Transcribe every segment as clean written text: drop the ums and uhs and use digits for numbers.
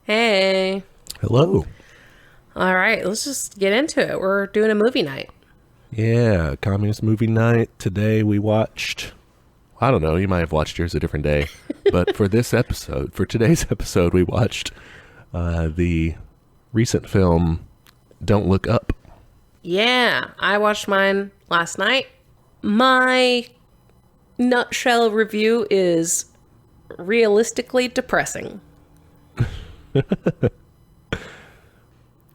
Hey. Hello. All right, let's just get into it. We're doing a movie night. Yeah, communist movie night. Today we watched, I don't know, you might have watched yours a different day, but for today's episode, we watched the recent film, Don't Look Up. Yeah, I watched mine last night. My nutshell review is realistically depressing.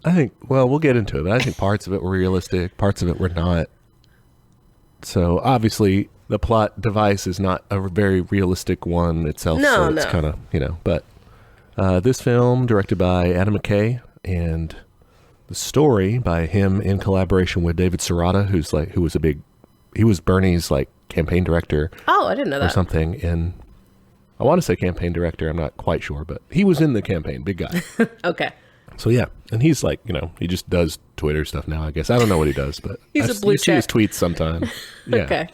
I think, well, we'll get into it, but I think parts of it were realistic, parts of it were not. So obviously the plot device is not a very realistic one itself. No, so it's kind of, but this film directed by Adam McKay, and the story by him in collaboration with David Serrata, he was Bernie's campaign director. Oh, I didn't know that. Or something. And I want to say campaign director. I'm not quite sure, but he was in the campaign, big guy. Okay. So yeah, and he's he just does Twitter stuff now, I guess. I don't know what he does, but He's a blue see his tweets sometime. Yeah. Okay.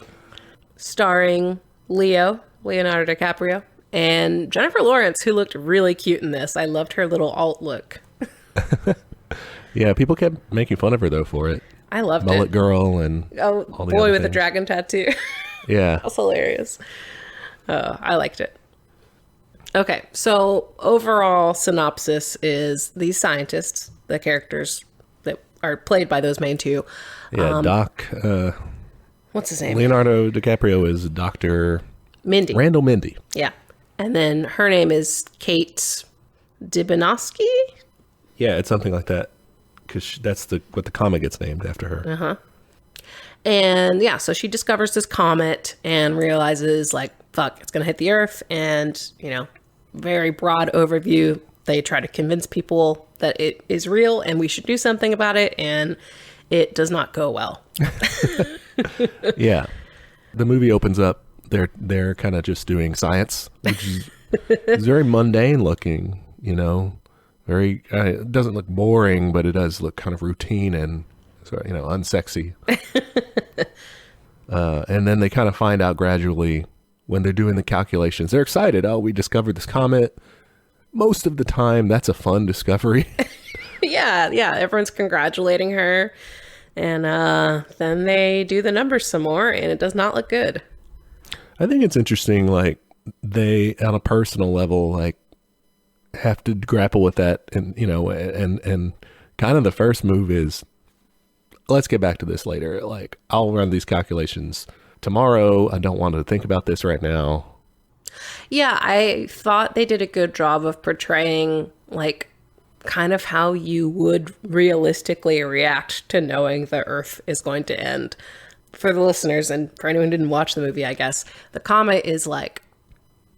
Starring Leonardo DiCaprio, and Jennifer Lawrence, who looked really cute in this. I loved her little alt look. Yeah, people kept making fun of her though for it. I loved Mullet it. girl and Oh, all the boy other with a things. dragon tattoo. Yeah. That's hilarious. I liked it. Okay, so overall synopsis is these scientists, the characters that are played by those main two. Yeah, What's his name? Leonardo DiCaprio is Dr. Mindy. Randall Mindy. Yeah. And then her name is Kate Dibinowski. Yeah, it's something like that, because that's what the comic gets named after her. Uh-huh. And yeah, so she discovers this comet and realizes fuck, it's going to hit the Earth. And, very broad overview. They try to convince people that it is real and we should do something about it. And it does not go well. Yeah. The movie opens up. They're kind of just doing science, which is very mundane looking, very, it doesn't look boring, but it does look kind of routine and, unsexy. And then they kind of find out gradually when they're doing the calculations. They're excited. Oh, we discovered this comet. Most of the time, that's a fun discovery. Yeah. Everyone's congratulating her. And then they do the numbers some more, and it does not look good. I think it's interesting, they, on a personal level, have to grapple with that. And, and kind of the first move is, let's get back to this later. I'll run these calculations tomorrow. I don't want to think about this right now. Yeah, I thought they did a good job of portraying kind of how you would realistically react to knowing the Earth is going to end. For the listeners and for anyone who didn't watch the movie, I guess, the comet is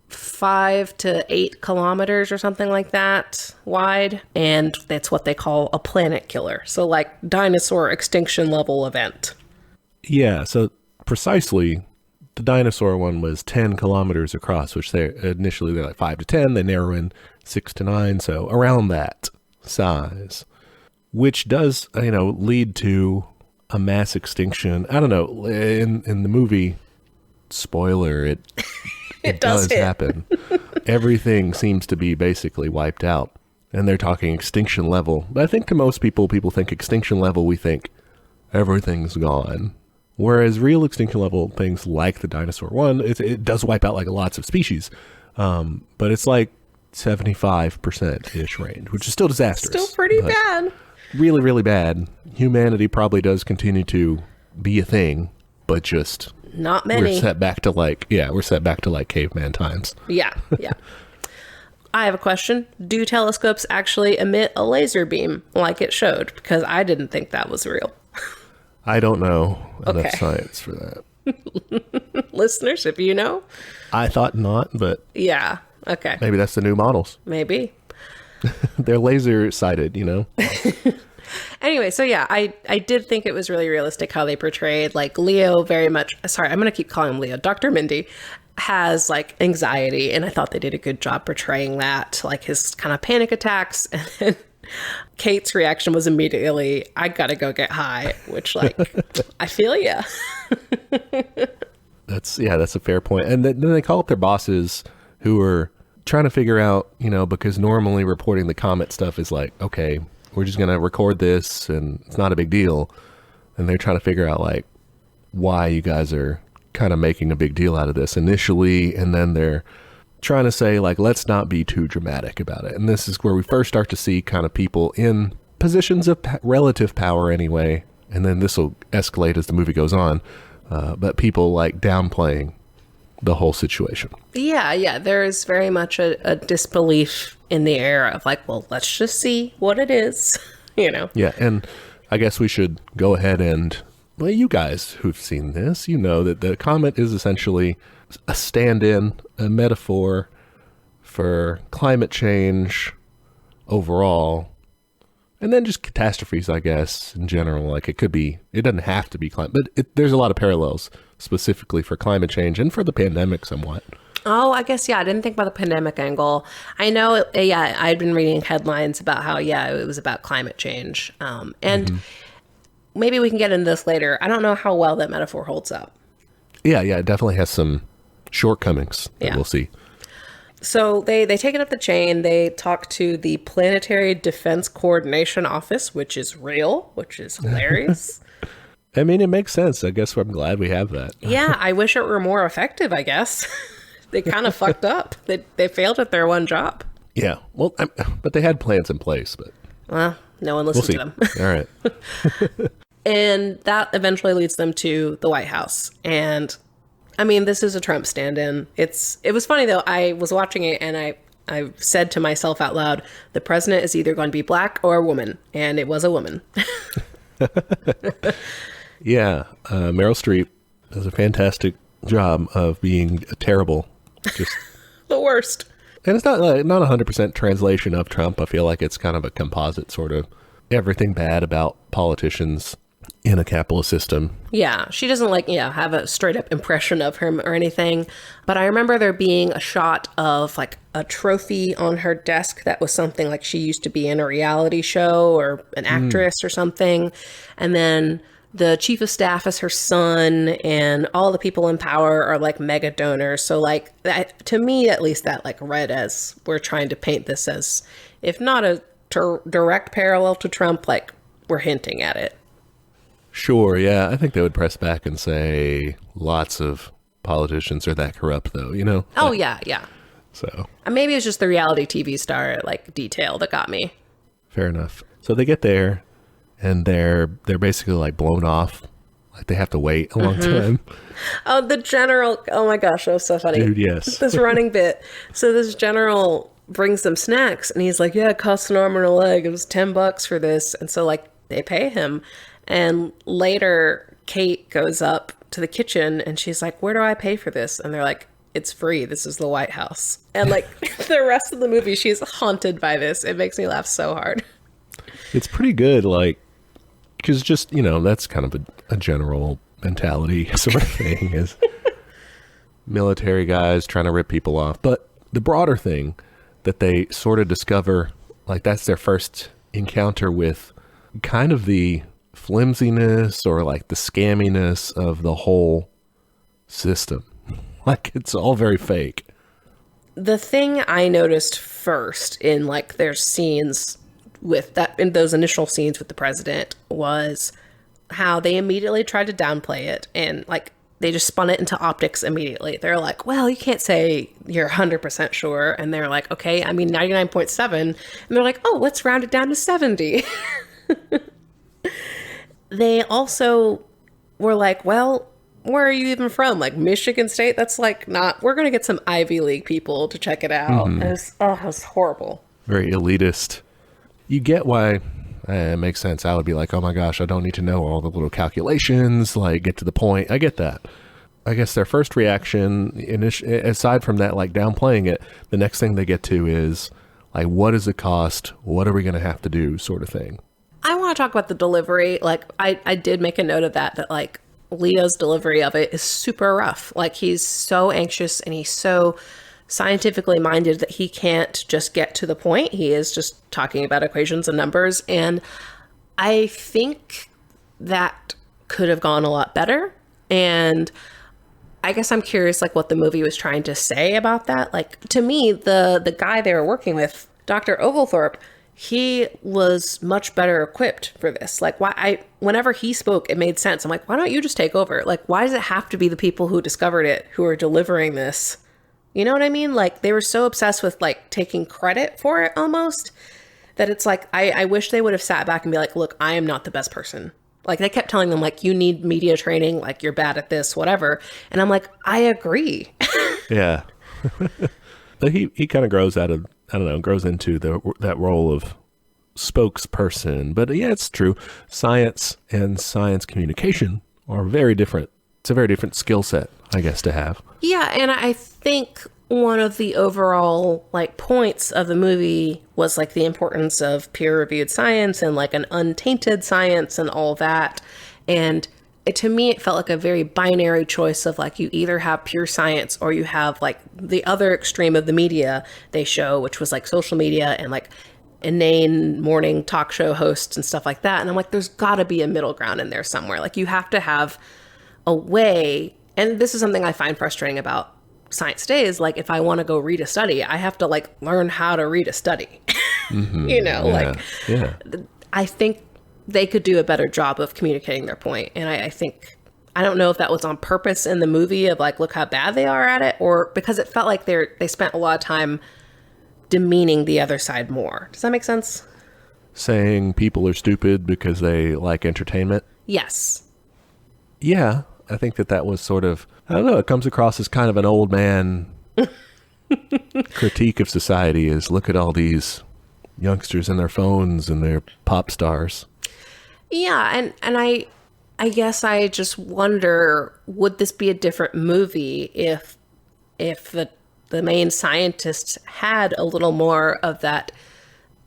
5 to 8 kilometers or something like that wide. And that's what they call a planet killer. So dinosaur extinction level event. Yeah, so precisely, the dinosaur one was 10 kilometers across, which they're 5 to 10. They narrow in 6 to 9, so around that size, which does, lead to a mass extinction. I don't know, in the movie, spoiler, it does happen. Everything seems to be basically wiped out, and they're talking extinction level. But I think to most people think extinction level, we think everything's gone. Whereas real extinction level things like the dinosaur one, it does wipe out lots of species. But it's 75%-ish range, which is still disastrous. Still pretty bad. Really, really bad. Humanity probably does continue to be a thing, but just not many. We're set back to caveman times. Yeah. I have a question. Do telescopes actually emit a laser beam like it showed? Because I didn't think that was real. I don't know enough science for that. Listeners, if you know. I thought not, but yeah. Okay. Maybe that's the new models. Maybe. They're laser sighted, Anyway, so yeah, I did think it was really realistic how they portrayed Leo very much. Sorry, I'm going to keep calling him Leo. Dr. Mindy has anxiety, and I thought they did a good job portraying that, his kind of panic attacks. And then Kate's reaction was immediately, I got to go get high, which I feel ya. That's a fair point. And then they call up their bosses, who are trying to figure out, because normally reporting the comet stuff is like, okay, we're just going to record this and it's not a big deal. And they're trying to figure out like why you guys are kind of making a big deal out of this initially. And then they're trying to say like, let's not be too dramatic about it. And this is where we first start to see kind of people in positions of relative power anyway. And then this will escalate as the movie goes on. But people like downplaying the whole situation. Yeah. There's very much a disbelief in the air of like, well, let's just see what it is, Yeah, and I guess we should go ahead and, well, you guys who've seen this, you know that the comet is essentially a stand-in, a metaphor for climate change overall, and then just catastrophes, I guess, in general. Like it doesn't have to be climate, but there's a lot of parallels specifically for climate change and for the pandemic somewhat. Oh, I guess, I didn't think about the pandemic angle. I know, I'd been reading headlines about how, it was about climate change. And maybe we can get into this later. I don't know how well that metaphor holds up. Yeah, it definitely has some shortcomings that we'll see. So they take it up the chain. They talk to the Planetary Defense Coordination Office, which is real, which is hilarious. I mean, it makes sense. I guess I'm glad we have that. Yeah, I wish it were more effective, I guess. They kind of fucked up. They failed at their one job. Yeah. Well, but they had plans in place. But well, no one listened to them. All right. And that eventually leads them to the White House. And I mean, this is a Trump stand-in. It was funny, though. I was watching it and I said to myself out loud, the president is either going to be black or a woman. And it was a woman. Yeah. Meryl Streep does a fantastic job of being terrible. Just the worst. And it's not 100% translation of Trump. I feel like it's kind of a composite sort of everything bad about politicians in a capitalist system. Yeah, she doesn't have a straight up impression of him or anything. But I remember there being a shot of like a trophy on her desk that was something like she used to be in a reality show or an actress or something. And then the chief of staff is her son, and all the people in power are like mega donors. So like that, to me, at least that like read as we're trying to paint this as, if not a direct parallel to Trump, like we're hinting at it. Sure. Yeah. I think they would press back and say lots of politicians are that corrupt though, Oh yeah. So maybe it's just the reality TV star like detail that got me. Fair enough. So they get there and they're basically like blown off. Like they have to wait a long time. Oh, the general. Oh my gosh. That was so funny. Dude, yes. This running bit. So this general brings them snacks and he's like, yeah, it costs an arm and a leg. It was $10 for this. And so like they pay him. And later Kate goes up to the kitchen and she's like, where do I pay for this? And they're like, it's free. This is the White House. And like the rest of the movie, she's haunted by this. It makes me laugh so hard. It's pretty good. Like, because just, that's kind of a general mentality sort of thing is military guys trying to rip people off. But the broader thing that they sort of discover, like that's their first encounter with kind of the flimsiness or like the scamminess of the whole system. Like it's all very fake. The thing I noticed first in like their scenes with that, in those initial scenes with the president, was how they immediately tried to downplay it and like they just spun it into optics immediately. They're like, well, you can't say you're 100% sure. And they're like, okay, I mean 99.7. And they're like, oh, let's round it down to 70. They also were like, well, where are you even from? Like Michigan State? That's like not, we're going to get some Ivy League people to check it out. Mm-hmm. It was horrible. Very elitist. You get why it makes sense. I would be like, oh my gosh, I don't need to know all the little calculations, like get to the point. I get that. I guess their first reaction, aside from that, like downplaying it, the next thing they get to is like, what does it cost? What are we going to have to do sort of thing? I want to talk about the delivery. Like I did make a note of that like Leo's delivery of it is super rough. Like he's so anxious and he's so scientifically minded that he can't just get to the point. He is just talking about equations and numbers. And I think that could have gone a lot better. And I guess I'm curious, like, what the movie was trying to say about that. Like, to me, the guy they were working with, Dr. Oglethorpe, he was much better equipped for this. Like, whenever he spoke, it made sense. I'm like, why don't you just take over? Like, why does it have to be the people who discovered it who are delivering this? You know what I mean? Like, they were so obsessed with, like, taking credit for it almost, that it's like, I wish they would have sat back and be like, look, I am not the best person. Like, they kept telling them, like, you need media training, like, you're bad at this, whatever. And I'm like, I agree. Yeah. But he kind of grows out of, I don't know, grows into that role of spokesperson. But yeah, it's true. Science and science communication are very different. It's a very different skill set, I guess, to have. Yeah, and I think one of the overall, like, points of the movie was, like, the importance of peer-reviewed science and, like, an untainted science and all that. And to me, it felt like a very binary choice of, like, you either have pure science or you have, like, the other extreme of the media they show, which was, like, social media and, like, inane morning talk show hosts and stuff like that. And I'm like, there's got to be a middle ground in there somewhere. Like, you have to have a way, and this is something I find frustrating about science today, is like, if I want to go read a study, I have to, like, learn how to read a study. You know, I think they could do a better job of communicating their point. And I think, I don't know if that was on purpose in the movie of, like, look how bad they are at it, or because it felt like they spent a lot of time demeaning the other side more. Does that make sense? Saying people are stupid because they like entertainment? Yes. Yeah, I think that was sort of, I don't know, it comes across as kind of an old man critique of society, is look at all these youngsters and their phones and their pop stars. Yeah, and I guess I just wonder, would this be a different movie if the main scientists had a little more of that,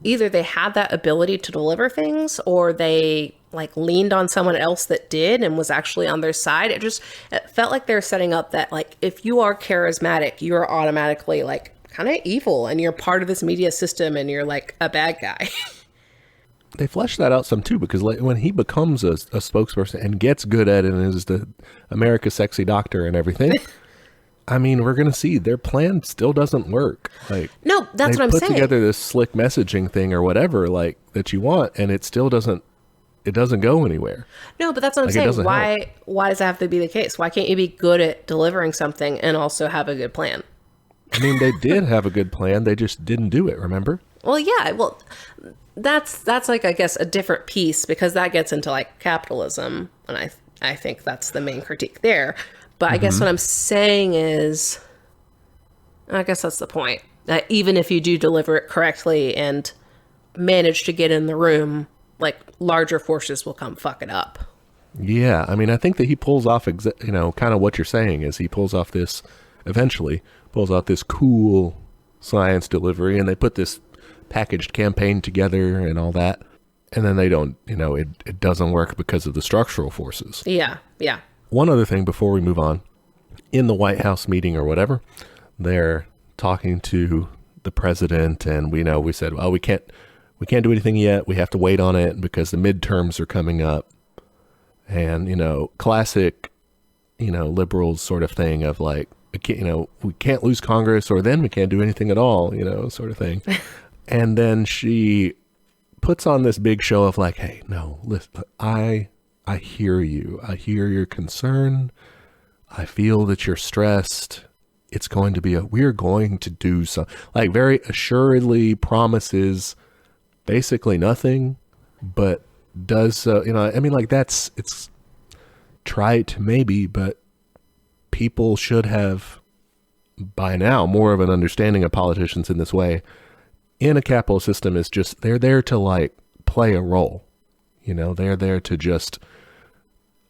either they had that ability to deliver things, or they, like, leaned on someone else that did and was actually on their side. It felt like they're setting up that, like, if you are charismatic, you're automatically, like, kind of evil and you're part of this media system and you're, like, a bad guy. They flesh that out some too, because, like, when he becomes a spokesperson and gets good at it and is the America's sexy doctor and everything, I mean, we're going to see their plan still doesn't work. Like, no, that's what I'm saying. They put together this slick messaging thing or whatever, like, that you want, and it still doesn't go anywhere. No, but that's what I'm saying. Why does that have to be the case? Why can't you be good at delivering something and also have a good plan? I mean, they did have a good plan. They just didn't do it, remember? Well, yeah. Well, that's like, I guess, a different piece, because that gets into, like, capitalism. And I think that's the main critique there. But I guess what I'm saying is, I guess that's the point, that even if you do deliver it correctly and manage to get in the room, like, larger forces will come fuck it up. Yeah. I mean, I think that he pulls off, kind of what you're saying is he eventually pulls out this cool science delivery, and they put this packaged campaign together and all that. And then they don't, it doesn't work because of the structural forces. Yeah. Yeah. One other thing before we move on, in the White House meeting or whatever, they're talking to the president, and we said, well, we can't do anything yet. We have to wait on it because the midterms are coming up. And, classic, liberals sort of thing of, like, we can't lose Congress, or then we can't do anything at all, sort of thing. And then she puts on this big show of, like, hey, no, listen, I hear you. I hear your concern. I feel that you're stressed. We're going to do something, like, very assuredly promises basically nothing, but does so, I mean, like, it's trite maybe, but people should have by now more of an understanding of politicians in this way. In a capitalist system, is just, they're there to, like, play a role. They're there to just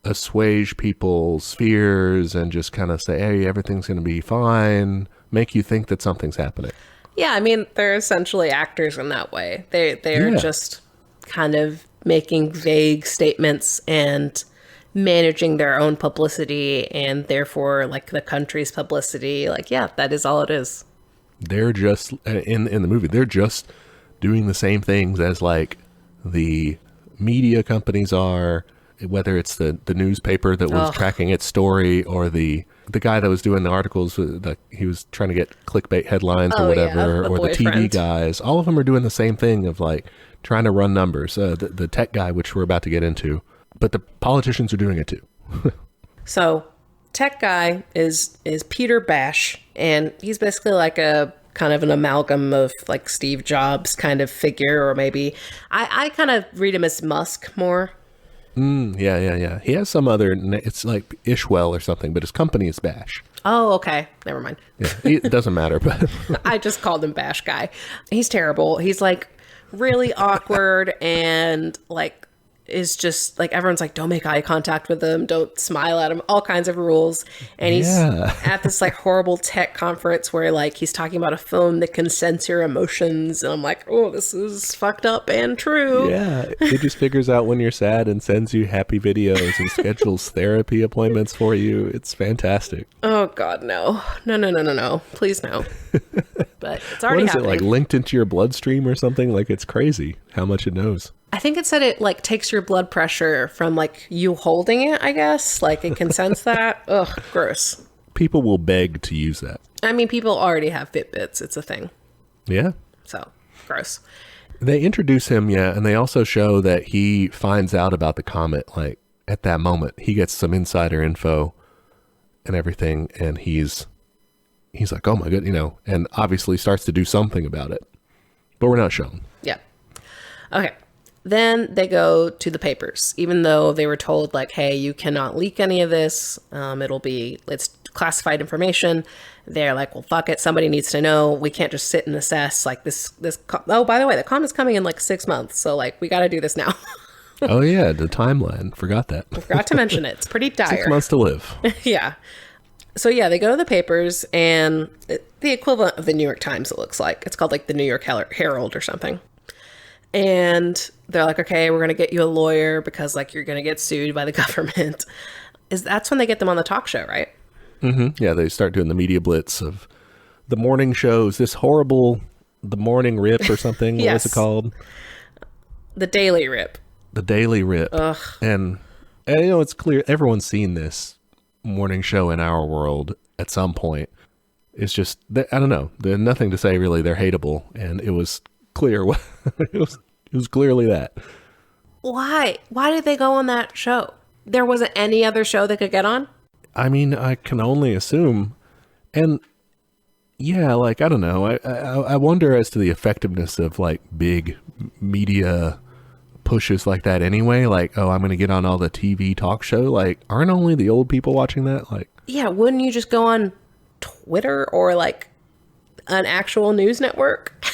assuage people's fears and just kind of say, hey, everything's going to be fine, make you think that something's happening. Yeah, I mean, they're essentially actors in that way. They're just kind of making vague statements and managing their own publicity, and therefore, like, the country's publicity. Like, yeah, that is all it is. They're just, in the movie, they're just doing the same things as, like, the media companies are, whether it's the newspaper that was tracking its story, or the guy that was doing the articles, he was trying to get clickbait headlines or whatever, or the TV guys. All of them are doing the same thing of like trying to run numbers. The tech guy, which we're about to get into, but the politicians are doing it too. So tech guy is Peter Bash, and he's basically like a kind of an amalgam of like Steve Jobs kind of figure, or maybe I kind of read him as Musk more. Yeah. He has some other, it's like Ishwell or something, but his company is Bash. Oh, okay. Never mind. Yeah, it doesn't matter, but I just called him Bash Guy. He's terrible. He's like really awkward and like is just like, everyone's like, don't make eye contact with him, don't smile at him, all kinds of rules. And he's at this like horrible tech conference where like he's talking about a phone that can sense your emotions, and I'm like, oh, this is fucked up and true. Yeah, it just figures out when you're sad and sends you happy videos and schedules therapy appointments for you. It's fantastic. Oh god, no, please no. But it's already what is happening. It like linked into your bloodstream or something? Like, it's crazy how much it knows. I think it said it like takes your blood pressure from like you holding it, I guess. Like it can sense that. Ugh, gross. People will beg to use that. I mean, people already have Fitbits. It's a thing. Yeah. So, gross. They introduce him, and they also show that he finds out about the comet, like, at that moment. He gets some insider info and everything, and he's like, oh my god, and obviously starts to do something about it. But we're not shown. Yeah. Okay. Then they go to the papers, even though they were told like, hey, you cannot leak any of this. It's classified information. They're like, well, fuck it. Somebody needs to know. We can't just sit and assess like this. Oh, by the way, the comet's coming in like 6 months. So like, we got to do this now. Oh yeah. The timeline. Forgot that. Forgot to mention it. It's pretty dire. 6 months to live. Yeah. So yeah, they go to the papers, and the equivalent of the New York Times, it looks like. It's called like the New York Herald or something. And they're like, okay, we're going to get you a lawyer because like you're going to get sued by the government. That's when they get them on the talk show, right? Mm-hmm. Yeah, they start doing the media blitz of the morning shows. The morning rip or something. Yes. What is it called? The Daily Rip. The Daily Rip. Ugh. And it's clear everyone's seen this morning show in our world at some point. It's just, I don't know. There's nothing to say really. They're hateable, and it was clear. it was clearly that. Why did they go on that show? There wasn't any other show they could get on? I mean, I can only assume. And yeah, like, I don't know. I wonder as to the effectiveness of like big media pushes like that anyway. Like, oh, I'm going to get on all the TV talk show. Like, aren't only the old people watching that? Like, yeah, wouldn't you just go on Twitter or like an actual news network?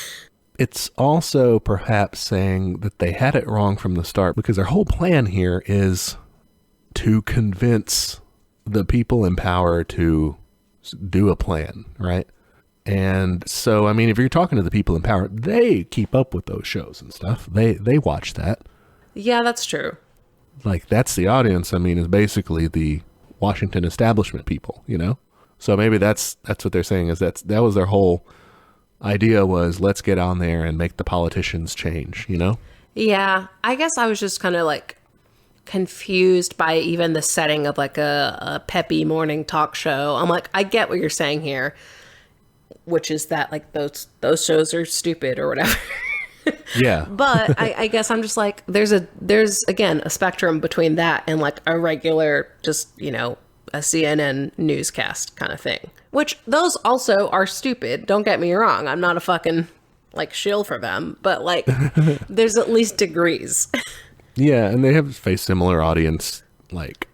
It's also perhaps saying that they had it wrong from the start, because their whole plan here is to convince the people in power to do a plan, right? And so, I mean, if you're talking to the people in power, they keep up with those shows and stuff. They watch that. Yeah, that's true. Like, that's the audience, I mean, is basically the Washington establishment people, So maybe that's what they're saying, is that was their whole idea, was let's get on there and make the politicians change, Yeah, I guess I was just kind of like confused by even the setting of like a peppy morning talk show. I'm like, I get what you're saying here, which is that like those shows are stupid or whatever. Yeah. But I guess I'm just like, there's again a spectrum between that and like a regular just a CNN newscast kind of thing, which those also are stupid. Don't get me wrong. I'm not a fucking like shill for them, but like there's at least degrees. Yeah. And they have faced similar audience, like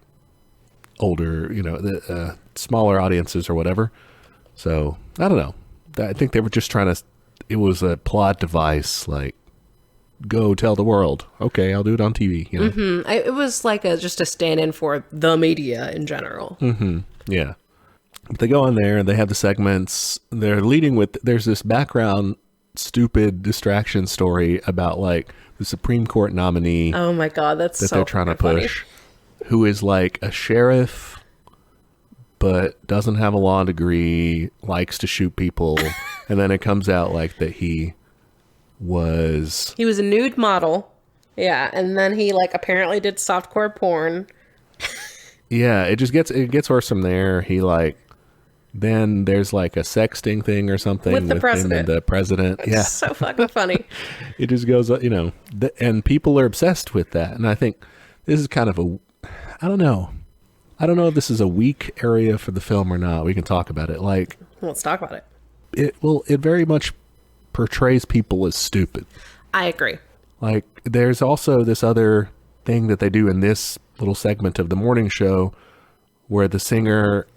older, the smaller audiences or whatever. So I don't know. I think they were just trying to, it was a plot device, like, go tell the world. Okay, I'll do it on TV. Mm-hmm. It was like just a stand-in for the media in general. Mm-hmm. Yeah. But they go on there and they have the segments. They're leading with, there's this background stupid distraction story about like the Supreme Court nominee. Oh my God, that they're trying to push, who is like a sheriff, but doesn't have a law degree, likes to shoot people. And then it comes out like that he was a nude model Yeah, and then he like apparently did softcore porn. Yeah, it gets worse from there. He like then there's like a sexting thing or something With the him president. and the president. It's Yeah, so fucking funny. it just goes, and people are obsessed with that. And I think this is kind of I don't know. I don't know if this is a weak area for the film or not. We can talk about it. Like, Let's talk about it. it very much portrays people as stupid. I agree. Like, there's also this other thing that they do in this little segment of the morning show where the singer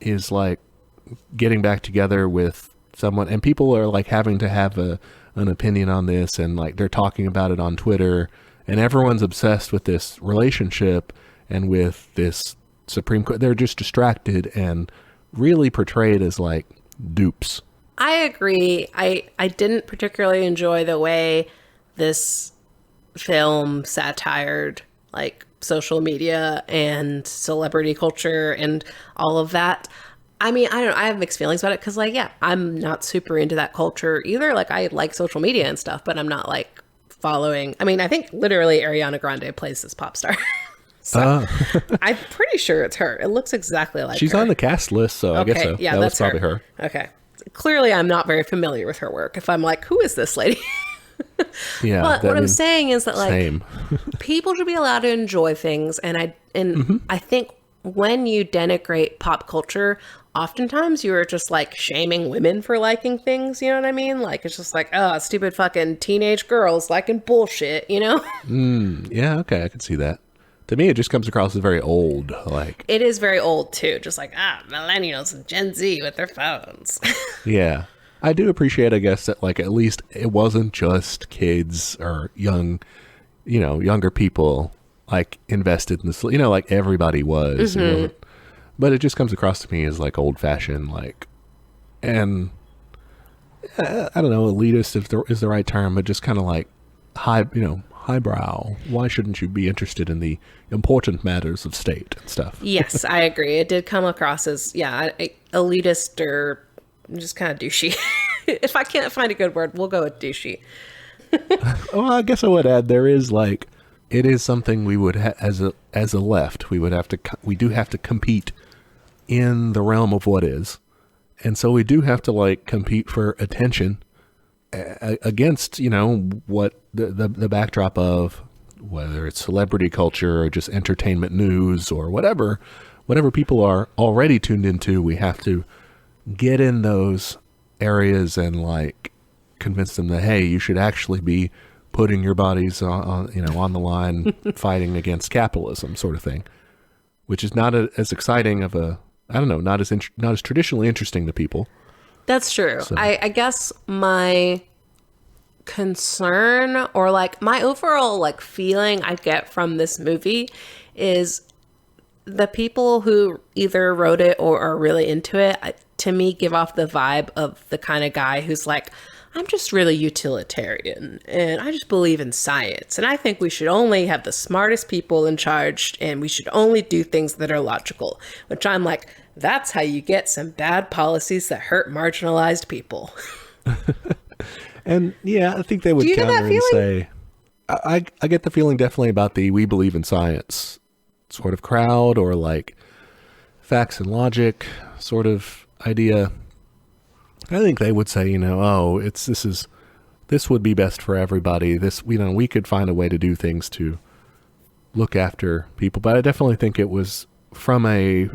is like getting back together with someone, and people are like having to have an opinion on this, and like they're talking about it on Twitter, and everyone's obsessed with this relationship and with this Supreme Court. They're just distracted and really portrayed as like dupes. I agree. I didn't particularly enjoy the way this film satired like social media and celebrity culture and all of that. I mean, I don't know. I have mixed feelings about it because, like, yeah, I'm not super into that culture either. Like, I like social media and stuff, but I'm not like following. I mean, I think literally Ariana Grande plays this pop star. So I'm pretty sure it's her. It looks exactly like she's her. on the cast list, so I guess so. Yeah, that that's was probably her. Okay. Clearly, I'm not very familiar with her work. If I'm like, who is this lady? Yeah, but what I'm saying is that like same. people should be allowed to enjoy things, and I think when you denigrate pop culture, oftentimes you are just like shaming women for liking things. You know what I mean? Like it's just like, oh, stupid fucking teenage girls liking bullshit. You know? Yeah, okay, I can see that. To me, it just comes across as very old. Like, It is very old too. Just like millennials and Gen Z with their phones. yeah, I do appreciate, I guess, that like at least it wasn't just kids or younger people like invested in this. Like everybody was. It wasn't, but it just comes across to me as like old fashioned, like, and I don't know, elitist if there is the right term, but just kind of like highbrow. Why shouldn't you be interested in the important matters of state and stuff? Yes, I agree. It did come across as elitist or just kind of douchey. If I can't find a good word, we'll go with douchey. Well, I guess I would add there is like it is something we would as a left we do have to compete in the realm of what is, and so we do have to like compete for attention against what the backdrop of whether it's celebrity culture or just entertainment news or whatever people are already tuned into. We have to get in those areas and like convince them that, hey, you should actually be putting your bodies on the line fighting against capitalism, sort of thing, which is not as exciting of a, I don't know, not as traditionally interesting to people. That's true. So. I guess my concern or like my overall like feeling I get from this movie is the people who either wrote it or are really into it, to me, give off the vibe of the kind of guy who's like, I'm just really utilitarian and I just believe in science. And I think we should only have the smartest people in charge and we should only do things that are logical, which I'm like, that's how you get some bad policies that hurt marginalized people. And yeah, I think they would counter and say, I get the feeling definitely about the we believe in science sort of crowd, or like facts and logic sort of idea. I think they would say, this would be best for everybody. This, we could find a way to do things to look after people. But I definitely think it was it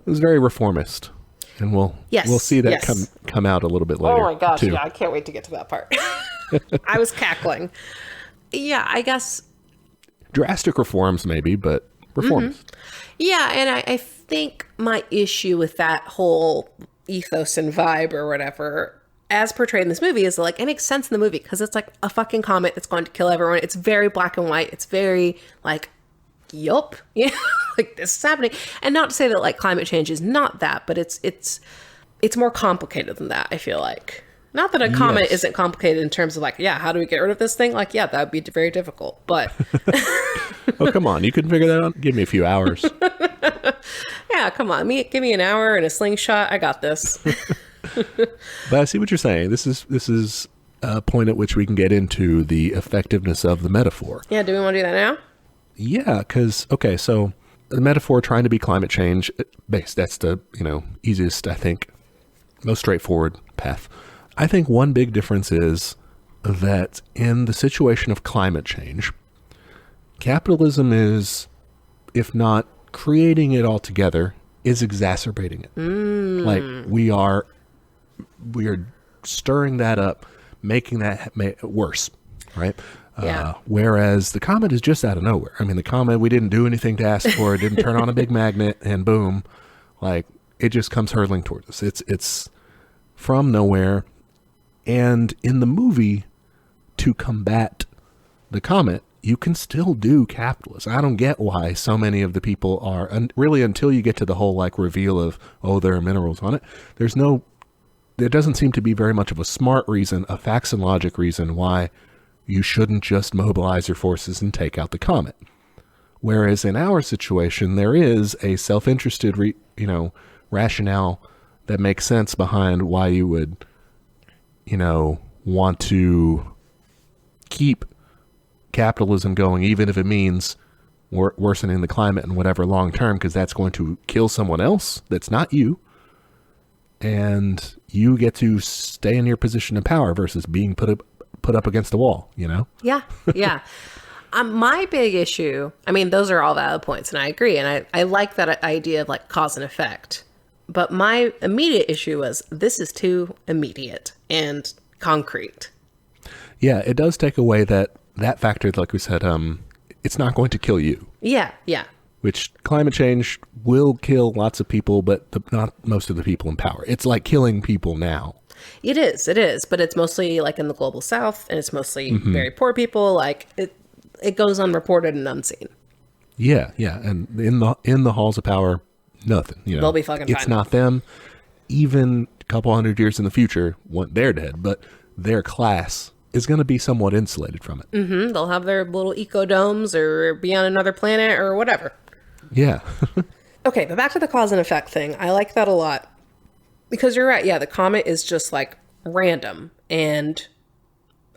was very reformist. And we'll see that come out a little bit later. Oh my gosh, too. yeah, I can't wait to get to that part. I was cackling. Yeah, I guess. Drastic reforms maybe, but reformist. Yeah, and I think my issue with that whole ethos and vibe or whatever, as portrayed in this movie, is like, it makes sense in the movie because it's like a fucking comet that's going to kill everyone. It's very black and white. It's very like, yup, like this is happening. And not to say that like climate change is not that, but it's more complicated than that, I feel like. Not that a comet isn't complicated in terms of like, yeah, how do we get rid of this thing? Like, yeah, that would be very difficult, but... Oh, come on. You couldn't figure that out? Give me a few hours. Yeah, come on. Give me an hour and a slingshot. I got this. But I see what you're saying. This is a point at which we can get into the effectiveness of the metaphor. Yeah, do we want to do that now? Yeah, because, okay, so the metaphor trying to be climate change based, that's the, easiest, I think, most straightforward path. I think one big difference is that in the situation of climate change, capitalism is, if not creating it altogether, is exacerbating it. Like we are stirring that up, making that worse, right? Yeah. Whereas the comet is just out of nowhere. I mean, the comet, we didn't do anything to ask for. It didn't turn on a big magnet and boom, like it just comes hurtling towards us. It's from nowhere. And in the movie, to combat the comet, you can still do capitalism. I don't get why so many of the people are, really until you get to the whole like reveal of, oh, there are minerals on it. There doesn't seem to be very much of a smart reason, a facts and logic reason why you shouldn't just mobilize your forces and take out the comet. Whereas in our situation, there is a self-interested, rationale that makes sense behind why you would, want to keep capitalism going, even if it means worsening the climate and whatever long term, because that's going to kill someone else that's not you. And you get to stay in your position of power versus being put up against the wall, Yeah. Yeah. My big issue, I mean, those are all valid points and I agree. And I like that idea of like cause and effect. But my immediate issue was this is too immediate and concrete. Yeah, it does take away that factor, like we said, it's not going to kill you. Yeah, yeah. Which climate change will kill lots of people, but not most of the people in power. It's like killing people now. It is. But it's mostly like in the global south and it's mostly very poor people. Like it goes unreported and unseen. Yeah, yeah. And in the halls of power, nothing. They'll be fucking fine. It's not them. Even a couple hundred years in the future, they're dead, but their class is going to be somewhat insulated from it. Mm-hmm. They'll have their little ecodomes or be on another planet or whatever. Yeah. Okay, but back to the cause and effect thing. I like that a lot. Because you're right. Yeah, the comet is just like random. And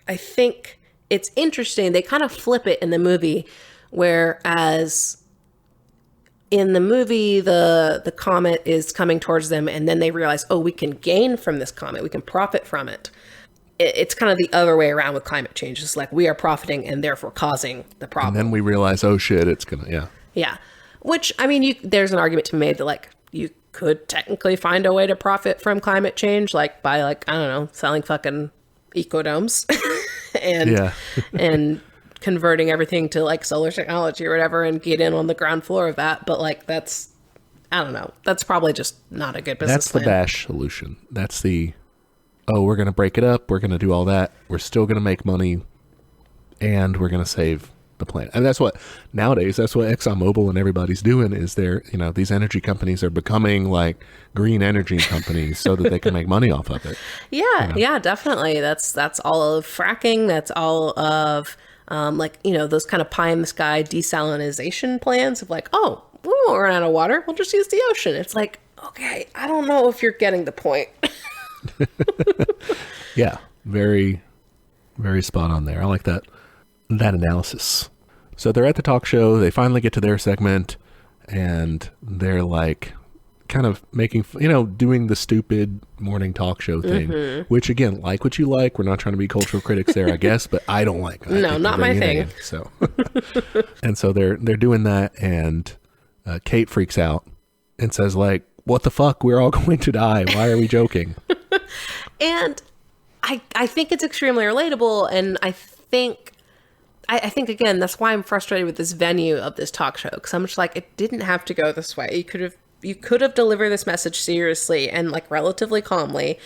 I think it's interesting. They kind of flip it in the movie, whereas in the movie, the comet is coming towards them and then they realize, oh, we can gain from this comet. We can profit from it. It's kind of the other way around with climate change. It's like we are profiting and therefore causing the problem. And then we realize, oh shit, it's going to, yeah. Yeah. Which, I mean, there's an argument to be made that like you could technically find a way to profit from climate change, like by like, I don't know, selling fucking ecodomes and and converting everything to like solar technology or whatever and get in on the ground floor of that. But like that's, I don't know, that's probably just not a good business plan. That's the bash solution. That's the, oh, we're going to break it up. We're going to do all that. We're still going to make money and we're going to save the planet. And that's what nowadays, that's what ExxonMobil and everybody's doing is they're, these energy companies are becoming like green energy companies so that they can make money off of it. Yeah. Yeah, definitely. That's all of fracking. That's all of those kind of pie in the sky desalinization plans of like, oh, we won't run out of water. We'll just use the ocean. It's like, okay, I don't know if you're getting the point. Yeah, very, very spot on there. I like that analysis. So they're at the talk show. They finally get to their segment and they're like kind of making, doing the stupid morning talk show thing, which again, like what you like. We're not trying to be cultural critics there, I guess, but I don't like that. No, not my thing. So, and so they're doing that and Kate freaks out and says like, what the fuck? We're all going to die. Why are we joking? And I think it's extremely relatable. And I think again, that's why I'm frustrated with this venue of this talk show. Cause I'm just like, it didn't have to go this way. You could have delivered this message seriously and like relatively calmly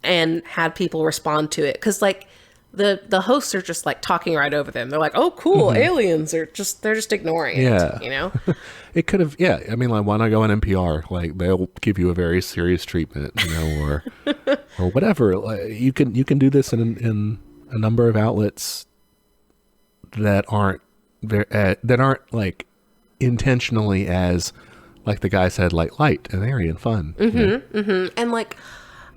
and had people respond to it. Cause like the hosts are just like talking right over them. They're like, oh, cool. Aliens they're just ignoring it, It could have, I mean, like, why not go on NPR? Like, they'll give you a very serious treatment, or whatever. Like, you can do this in a number of outlets that aren't like intentionally as, like the guy said, like light and airy and fun. And like,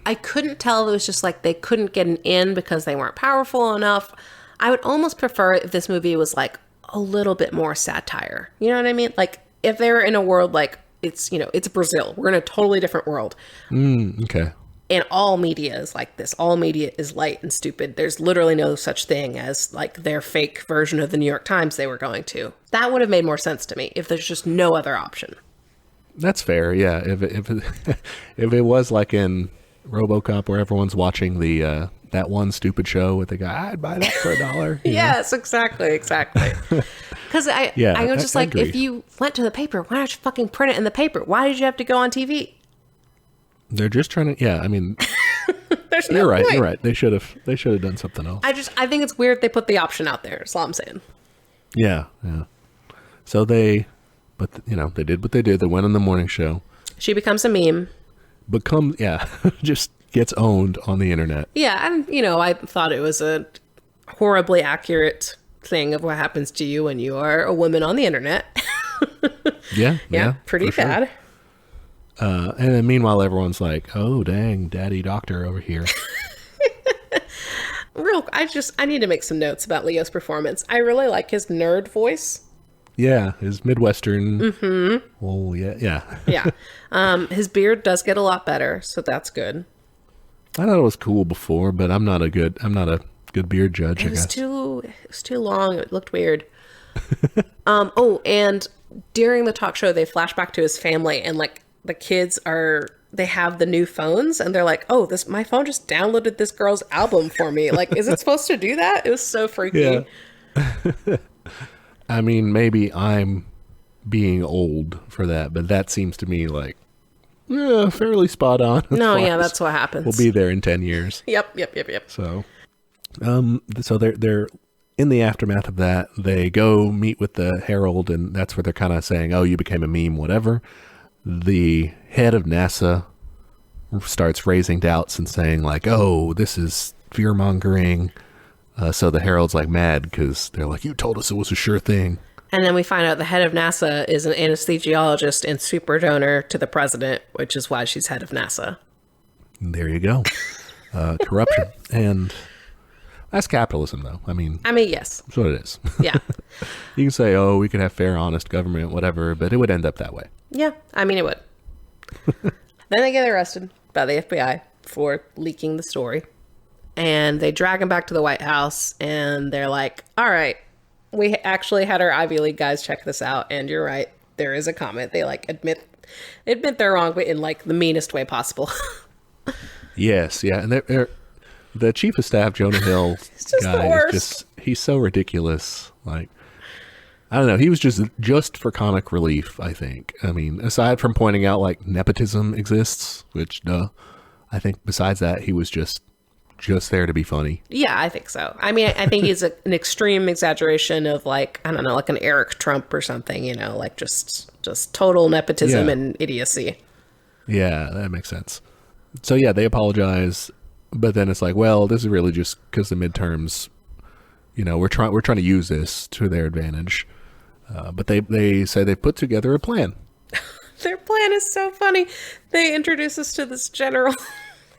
I couldn't tell if it was just like they couldn't get an in because they weren't powerful enough. I would almost prefer if this movie was like a little bit more satire. You know what I mean? Like if they were in a world like it's, you know, it's Brazil. We're in a totally different world. Okay. And all media is like this. All media is light and stupid. There's literally no such thing as like their fake version of the New York Times they were going to. That would have made more sense to me if there's just no other option. That's fair. Yeah. If it was like in RoboCop where everyone's watching the that one stupid show with the guy, I'd buy that for $1. Yes, exactly. Because I was just like, if you went to the paper, why don't you fucking print it in the paper? Why did you have to go on TV? They're just trying to. Yeah, I mean, There's no you're right. point. You're right. They should have done something else. I think it's weird they put the option out there. That's all I'm saying. Yeah. So they did what they did. They went on the morning show. She becomes a meme. Just gets owned on the internet. Yeah, and I thought it was a horribly accurate thing of what happens to you when you are a woman on the internet. Yeah, pretty bad. Sure. And then meanwhile, everyone's like, "Oh, dang, daddy doctor over here." I need to make some notes about Leo's performance. I really like his nerd voice. Yeah, his Midwestern. Mm-hmm. Oh, yeah. Yeah. His beard does get a lot better, so that's good. I thought it was cool before, but I'm not a good beard judge. It was too long. It looked weird. And during the talk show, they flash back to his family, and like the kids they have the new phones, and they're like, "Oh, my phone just downloaded this girl's album for me." Like, is it supposed to do that? It was so freaky. Yeah. I mean, maybe I'm being old for that, but that seems to me like fairly spot on. No, yeah, that's what happens. We'll be there in 10 years. Yep. So, so they're in the aftermath of that. They go meet with the Herald, and that's where they're kind of saying, "Oh, you became a meme, whatever." The head of NASA starts raising doubts and saying like, "Oh, this is fear mongering." So the Herald's like mad because they're like, "You told us it was a sure thing." And then we find out the head of NASA is an anesthesiologist and super donor to the president, which is why she's head of NASA. There you go. Corruption. And that's capitalism, though. I mean, yes. That's what it is. Yeah. You can say, "Oh, we could have fair, honest government, whatever," but it would end up that way. Yeah, it would. Then they get arrested by the FBI for leaking the story. And they drag him back to the White House, and they're like, "All right, we actually had our Ivy League guys check this out, and you're right, there is a comment." They like admit they're wrong, but in like the meanest way possible. Yes, yeah, and the chief of staff, Jonah Hill, he's so ridiculous. Like, I don't know, he was just for comic relief, I think. I mean, aside from pointing out like nepotism exists, which I think besides that, he was just there to be funny. Yeah, I think so. I mean, I think he's an extreme exaggeration of like, I don't know, like an Eric Trump or something, like just total nepotism and idiocy. Yeah, that makes sense. So yeah, they apologize, but then it's like, well, this is really just because the midterms, we're trying to use this to their advantage. But they say they put together a plan. Their plan is so funny. They introduce us to this general.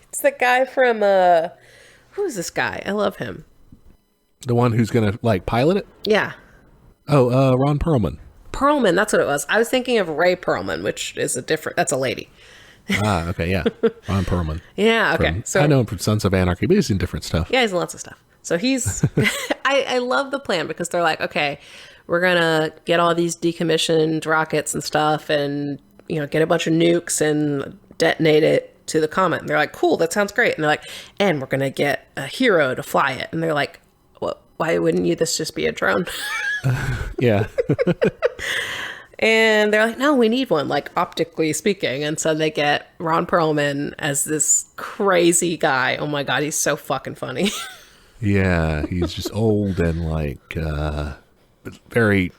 It's the guy from who's this guy? I love him. The one who's gonna like pilot it? Yeah. Oh, Ron Perlman. Perlman, that's what it was. I was thinking of Ray Perlman, which is that's a lady. Okay, yeah. Ron Perlman. Yeah, okay. So I know him from Sons of Anarchy, but he's in different stuff. Yeah, he's in lots of stuff. So he's I love the plan because they're like, okay, we're gonna get all these decommissioned rockets and stuff and get a bunch of nukes and detonate it to the comet. And they're like, cool, that sounds great. And they're like, and we're gonna get a hero to fly it. And they're like, well, why wouldn't this just be a drone? Yeah. And they're like, no, we need one, like optically speaking. And so they get Ron Perlman as this crazy guy. Oh my God, he's so fucking funny. Yeah, he's just old and like very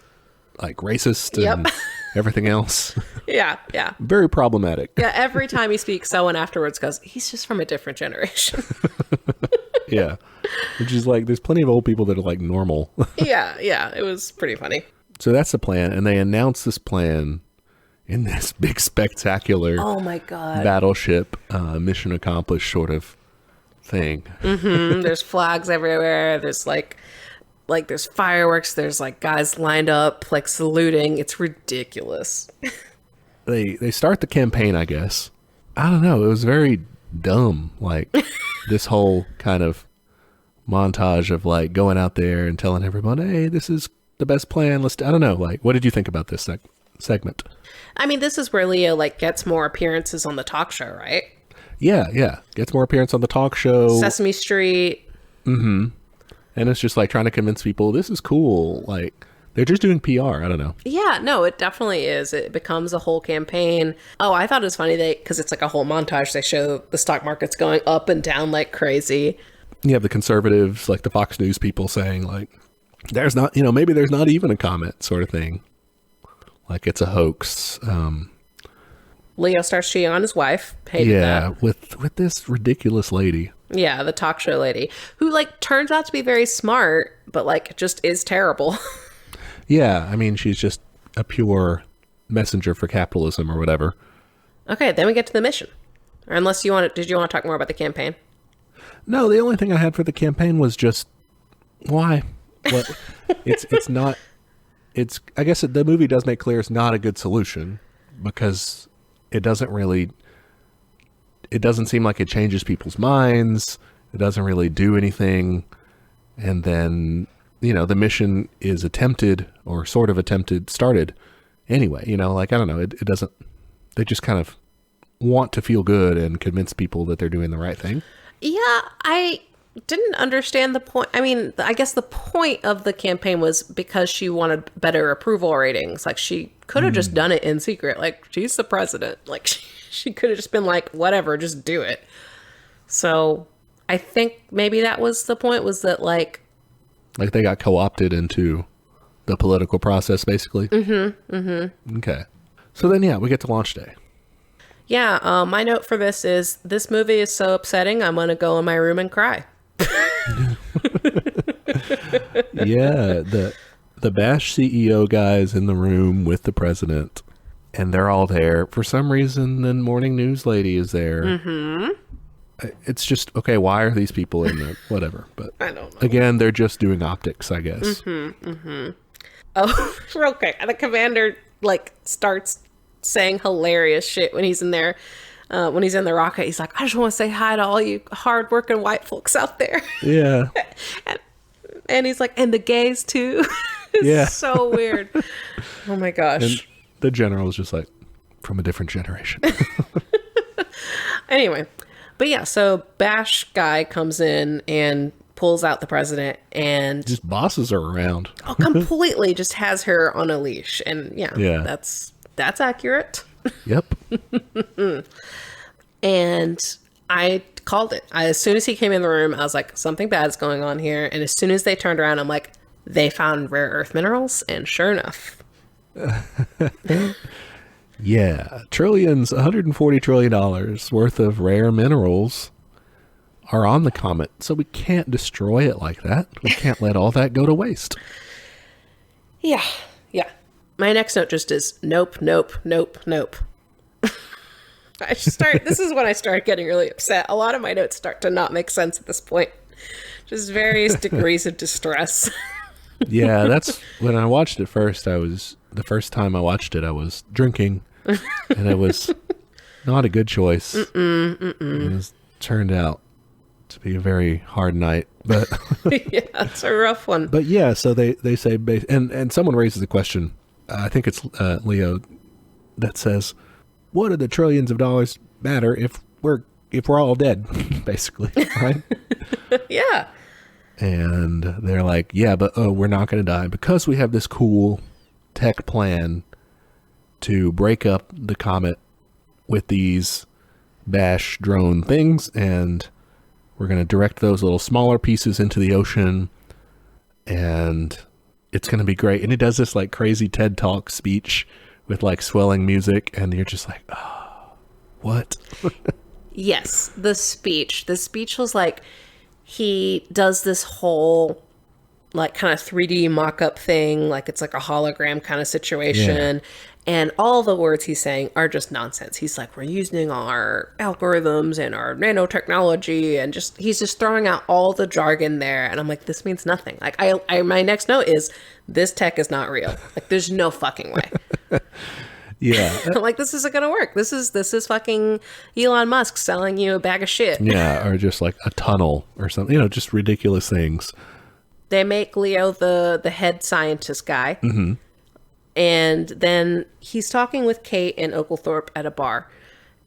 like racist and everything else. Yeah. Very problematic. Yeah, every time he speaks, someone afterwards goes, he's just from a different generation. Yeah. Which is like, there's plenty of old people that are like normal. Yeah, it was pretty funny. So that's the plan, and they announce this plan in this big spectacular Oh my God. battleship mission accomplished sort of thing. There's flags everywhere. There's like there's fireworks. There's like guys lined up, like saluting. It's ridiculous. They start the campaign, I guess. I don't know. It was very dumb. Like this whole kind of montage of like going out there and telling everyone, hey, this is the best plan. I don't know. Like, what did you think about this segment? I mean, this is where Leo like gets more appearances on the talk show, right? Yeah. Gets more appearance on the talk show. Sesame Street. Mm-hmm. And it's just like trying to convince people this is cool. Like, they're just doing PR. I don't know. Yeah, no, it definitely is. It becomes a whole campaign. Oh, I thought it was funny because it's like a whole montage. They show the stock market's going up and down like crazy. You have the conservatives, like the Fox News people saying like, there's not, maybe there's not even a comet sort of thing. Like it's a hoax. Leo starts cheating on his wife. Hated that. with this ridiculous lady. Yeah, the talk show lady who like turns out to be very smart, but like just is terrible. Yeah, I mean, she's just a pure messenger for capitalism or whatever. Okay, then we get to the mission. Or unless did you want to talk more about the campaign? No, the only thing I had for the campaign was just why. What? I guess the movie does make clear it's not a good solution because it doesn't seem like it changes people's minds. It doesn't really do anything. And then, the mission is started anyway, like, I don't know. It doesn't, they just kind of want to feel good and convince people that they're doing the right thing. Yeah, I didn't understand the point. I mean, I guess the point of the campaign was because she wanted better approval ratings. Like, she could have just done it in secret. Like, she's the president. Like, she could have just been like, whatever, just do it. So I think maybe that was the point, was that like they got co-opted into the political process, basically. Okay. So then, yeah, we get to launch day. Yeah, my note for this is, this movie is so upsetting, I'm going to go in my room and cry. Yeah, the Bash CEO guy's in the room with the president, and they're all there. For some reason, the morning news lady is there. Mm-hmm. It's just, okay, why are these people in there? Whatever. But I don't know. Again, they're just doing optics, I guess. Oh, real quick. The commander, like, starts saying hilarious shit when he's in there. When he's in the rocket, he's like, I just want to say hi to all you hardworking white folks out there. Yeah. and he's like, and the gays too. It's so weird. Oh my gosh. And the general is just like, from a different generation. Anyway, but yeah, so Bash guy comes in and pulls out the president and just bosses her around. Oh, completely just has her on a leash. And yeah. that's accurate. Yep. And I called it. As soon as he came in the room, I was like, something bad's going on here. And as soon as they turned around, I'm like, they found rare earth minerals. And sure enough. Yeah. $140 trillion worth of rare minerals are on the comet. So we can't destroy it like that. We can't let all that go to waste. Yeah. My next note just is nope. This is when I start getting really upset. A lot of my notes start to not make sense at this point. Just various degrees of distress. Yeah, that's when I watched it first. The first time I watched it, I was drinking, and it was not a good choice. It turned out to be a very hard night, but yeah, it's a rough one. But yeah, so they say, and someone raises the question. I think it's Leo that says, "What do the trillions of dollars matter if we're all dead?" Basically, right? Yeah. And they're like, "Yeah, but we're not going to die because we have this cool tech plan to break up the comet with these Bash drone things, and we're going to direct those little smaller pieces into the ocean, and it's going to be great." And he does this like crazy TED Talk speech with like swelling music, and you're just like, oh, what? Yes, the speech was like, he does this whole like kind of 3D mock-up thing, like it's like a hologram kind of situation. And all the words he's saying are just nonsense. He's like, we're using our algorithms and our nanotechnology, and he's just throwing out all the jargon there. And I'm like, this means nothing. Like, my next note is, this tech is not real. Like, there's no fucking way. Yeah. I'm like, this isn't gonna work. This is fucking Elon Musk selling you a bag of shit. Yeah, or just like a tunnel or something, you know, just ridiculous things. They make Leo the head scientist guy. Mm-hmm. And then he's talking with Kate and Oglethorpe at a bar.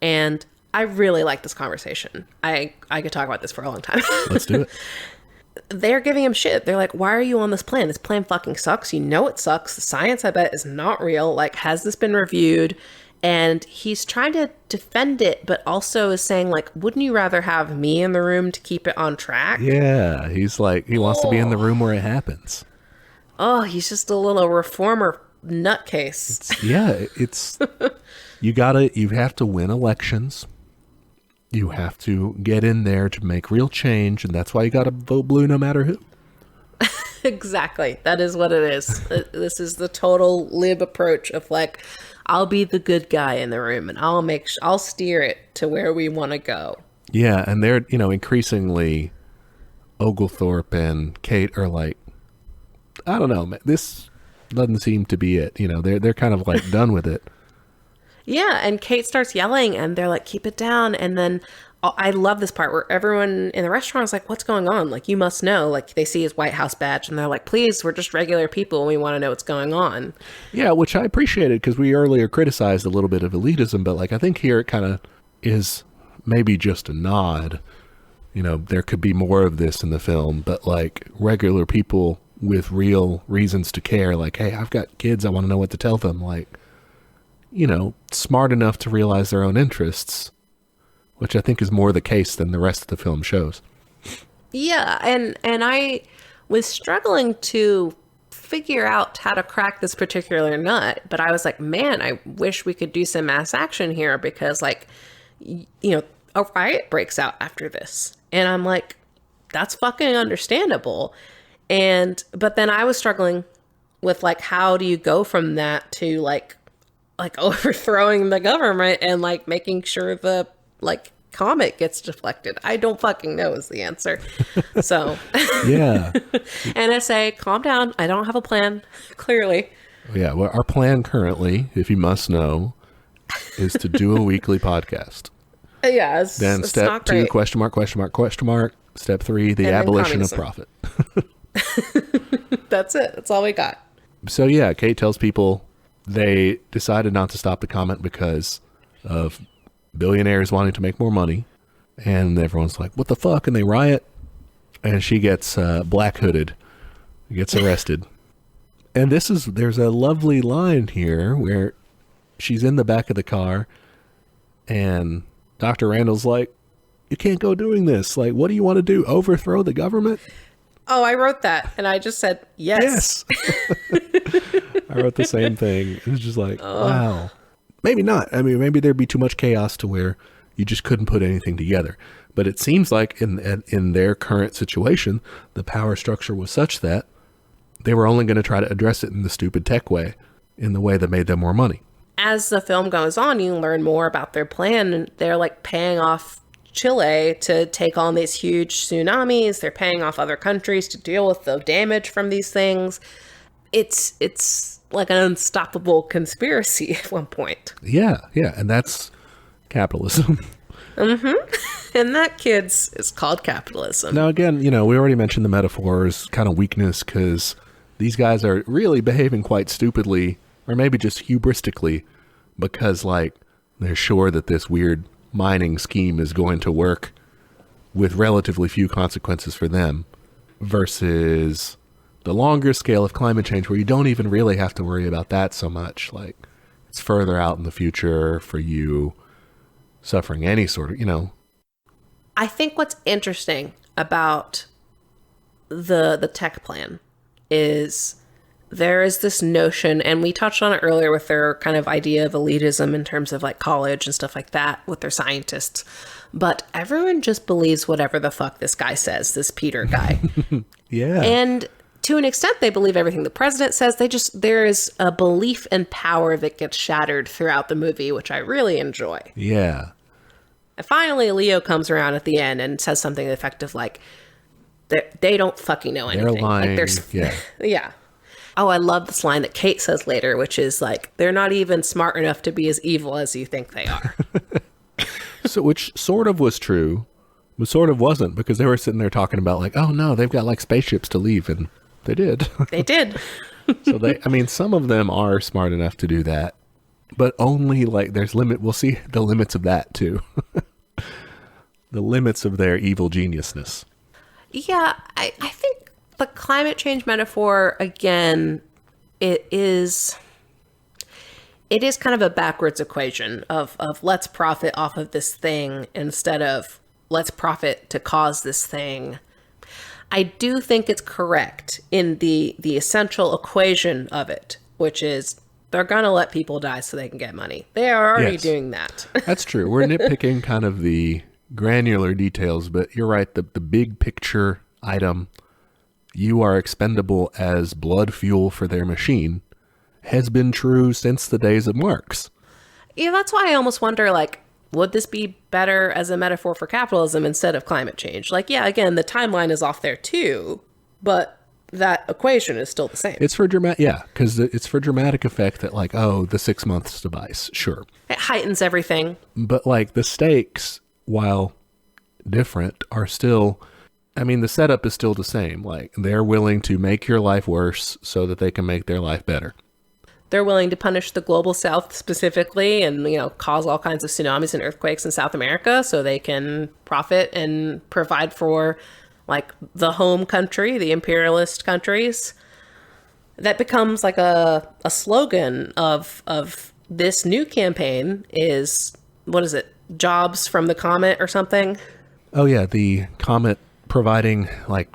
And I really like this conversation. I could talk about this for a long time. Let's do it. They're giving him shit. They're like, why are you on this plan? This plan fucking sucks. You know it sucks. The science, I bet, is not real. Like, has this been reviewed? And he's trying to defend it, but also is saying, like, wouldn't you rather have me in the room to keep it on track? Yeah, he's like, he wants to be in the room where it happens. Oh, he's just a little reformer nutcase. You have to win elections. You have to get in there to make real change, and that's why you got to vote blue no matter who. Exactly. That is what it is. This is the total lib approach of like, I'll be the good guy in the room and I'll steer it to where we want to go. Yeah, and they're, you know, increasingly Oglethorpe and Kate are like, I don't know, man, this doesn't seem to be it. You know, they're kind of like done with it. Yeah, and Kate starts yelling and they're like, keep it down. And then I love this part where everyone in the restaurant is like, what's going on? Like, you must know. Like, they see his White House badge and they're like, please, we're just regular people and we want to know what's going on. Yeah, which I appreciated because we earlier criticized a little bit of elitism, but like I think here it kind of is maybe just a nod. You know, there could be more of this in the film, but like regular people with real reasons to care, like, hey, I've got kids, I want to know what to tell them. Like, you know, smart enough to realize their own interests, which I think is more the case than the rest of the film shows. Yeah, and I was struggling to figure out how to crack this particular nut, but I was like, man, I wish we could do some mass action here because, like, you know, a riot breaks out after this. And I'm like, that's fucking understandable. But then I was struggling with, like, how do you go from that to, like overthrowing the government and like making sure the like comet gets deflected. I don't fucking know is the answer. So yeah. And I say, calm down. I don't have a plan. Clearly. Yeah. Well, our plan currently, if you must know, is to do a weekly podcast. Yeah. Then step 2, question mark. Step 3, the abolition of profit. That's it. That's all we got. So yeah, Kate tells people they decided not to stop the comet because of billionaires wanting to make more money. And everyone's like, what the fuck? And they riot. And she gets black hooded, gets arrested. And there's a lovely line here where she's in the back of the car and Dr. Randall's like, you can't go doing this. Like, what do you want to do? Overthrow the government? Oh, I wrote that. And I just said, yes. I wrote the same thing. It was just like, wow. Maybe not. I mean, maybe there'd be too much chaos to where you just couldn't put anything together. But it seems like in their current situation, the power structure was such that they were only going to try to address it in the stupid tech way, in the way that made them more money. As the film goes on, you learn more about their plan. And they're like paying off Chile to take on these huge tsunamis. They're paying off other countries to deal with the damage from these things. It's like an unstoppable conspiracy at one point. Yeah. And that's capitalism. Mm-hmm. And that, kids, is called capitalism. Now, again, you know, we already mentioned the metaphors, kind of weakness, because these guys are really behaving quite stupidly, or maybe just hubristically, because, like, they're sure that this weird mining scheme is going to work with relatively few consequences for them, versus the longer scale of climate change where you don't even really have to worry about that so much. Like, it's further out in the future for you suffering any sort of, you know. I think what's interesting about the tech plan is there is this notion, and we touched on it earlier with their kind of idea of elitism in terms of like college and stuff like that with their scientists, but everyone just believes whatever the fuck this guy says, this Peter guy. Yeah. And to an extent, they believe everything the president says. There is a belief and power that gets shattered throughout the movie, which I really enjoy. Yeah. And finally, Leo comes around at the end and says something effective like, they don't fucking know anything. They're lying. Yeah. Yeah. Oh, I love this line that Kate says later, which is like, they're not even smart enough to be as evil as you think they are. So, which sort of was true, but sort of wasn't, because they were sitting there talking about like, oh no, they've got like spaceships to leave, and they did. They did. So some of them are smart enough to do that, but only like we'll see the limits of that too. The limits of their evil geniusness. Yeah, I think the climate change metaphor, again, it is kind of a backwards equation of let's profit off of this thing instead of let's profit to cause this thing. I do think it's correct in the essential equation of it, which is they're going to let people die so they can get money. They are already doing that. That's true. We're nitpicking kind of the granular details, but you're right. The big picture item, you are expendable as blood fuel for their machine, has been true since the days of Marx. Yeah, that's why I almost wonder, like, would this be better as a metaphor for capitalism instead of climate change? Like, yeah, again, the timeline is off there too, but that equation is still the same. It's for because it's for dramatic effect that like, oh, the 6 months device, sure. It heightens everything. But like the stakes, while different, are still, I mean, the setup is still the same. Like they're willing to make your life worse so that they can make their life better. They're willing to punish the global south specifically and, cause all kinds of tsunamis and earthquakes in South America so they can profit and provide for like the home country, the imperialist countries. That becomes like a slogan of this new campaign is, what is it? Jobs from the comet or something? Oh yeah, the comet providing like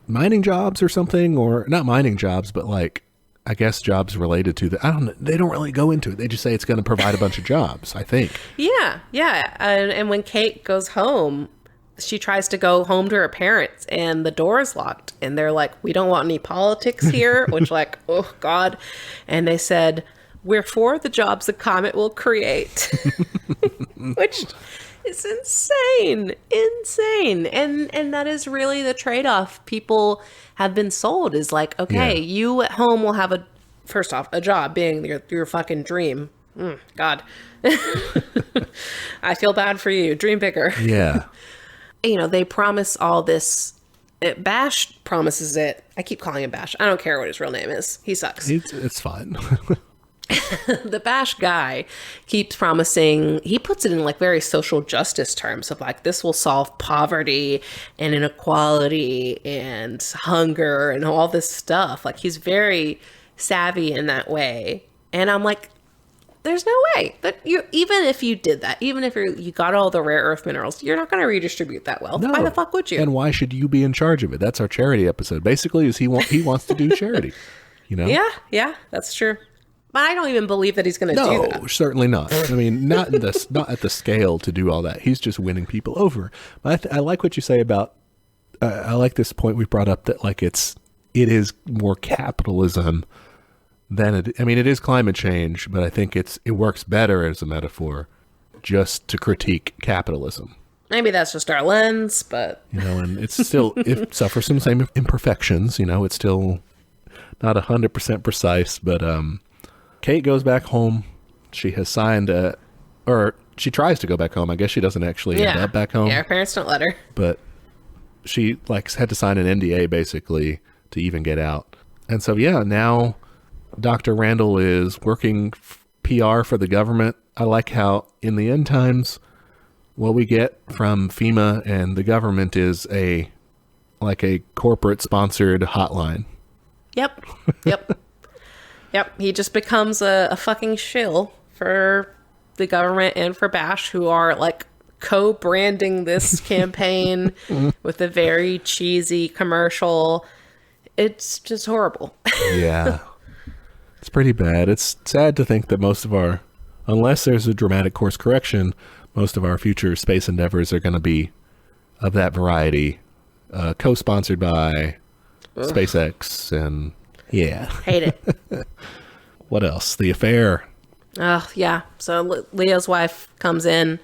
mining jobs or something, or not mining jobs, but like I guess jobs related to they don't really go into it. They just say it's going to provide a bunch of jobs, I think. Yeah. And when Kate goes home, she tries to go home to her parents and the door is locked. And they're like, we don't want any politics here, which like, oh God. And they said, we're for the jobs the comet will create, which is insane. And that is really the trade-off people have been sold is like, okay, you at home will have first off, a job being your fucking dream. God. I feel bad for you. Dream picker. Yeah. They promise all this. Bash promises it. I keep calling him Bash. I don't care what his real name is. He sucks. It's fine. The Bash guy keeps promising, he puts it in like very social justice terms of like, this will solve poverty and inequality and hunger and all this stuff. Like he's very savvy in that way. And I'm like, there's no way that even if you did that, even if you got all the rare earth minerals, you're not going to redistribute that wealth. No. Why the fuck would you? And why should you be in charge of it? That's our charity episode. Basically, is he wants to do charity. Yeah, that's true. But I don't even believe that he's going to do that. No, certainly not. I mean, not at the scale to do all that. He's just winning people over. But I like what you say about. I like this point we brought up that like it is more capitalism than it. I mean, it is climate change, but I think it works better as a metaphor, just to critique capitalism. Maybe that's just our lens, but and it's still it suffers some same imperfections. It's still not 100% precise, but Kate goes back home. She has signed or she tries to go back home. I guess she doesn't actually end up back home. Yeah, her parents don't let her. But she had to sign an NDA basically to even get out. And so, now Dr. Randall is working PR for the government. I like how in the end times, what we get from FEMA and the government is a corporate sponsored hotline. Yep. He just becomes a fucking shill for the government and for Bash, who are like co-branding this campaign with a very cheesy commercial. It's just horrible. Yeah. It's pretty bad. It's sad to think that unless there's a dramatic course correction, most of our future space endeavors are going to be of that variety, co-sponsored by SpaceX and yeah. Hate it. What else? The affair. Oh, yeah. So Leo's wife comes in.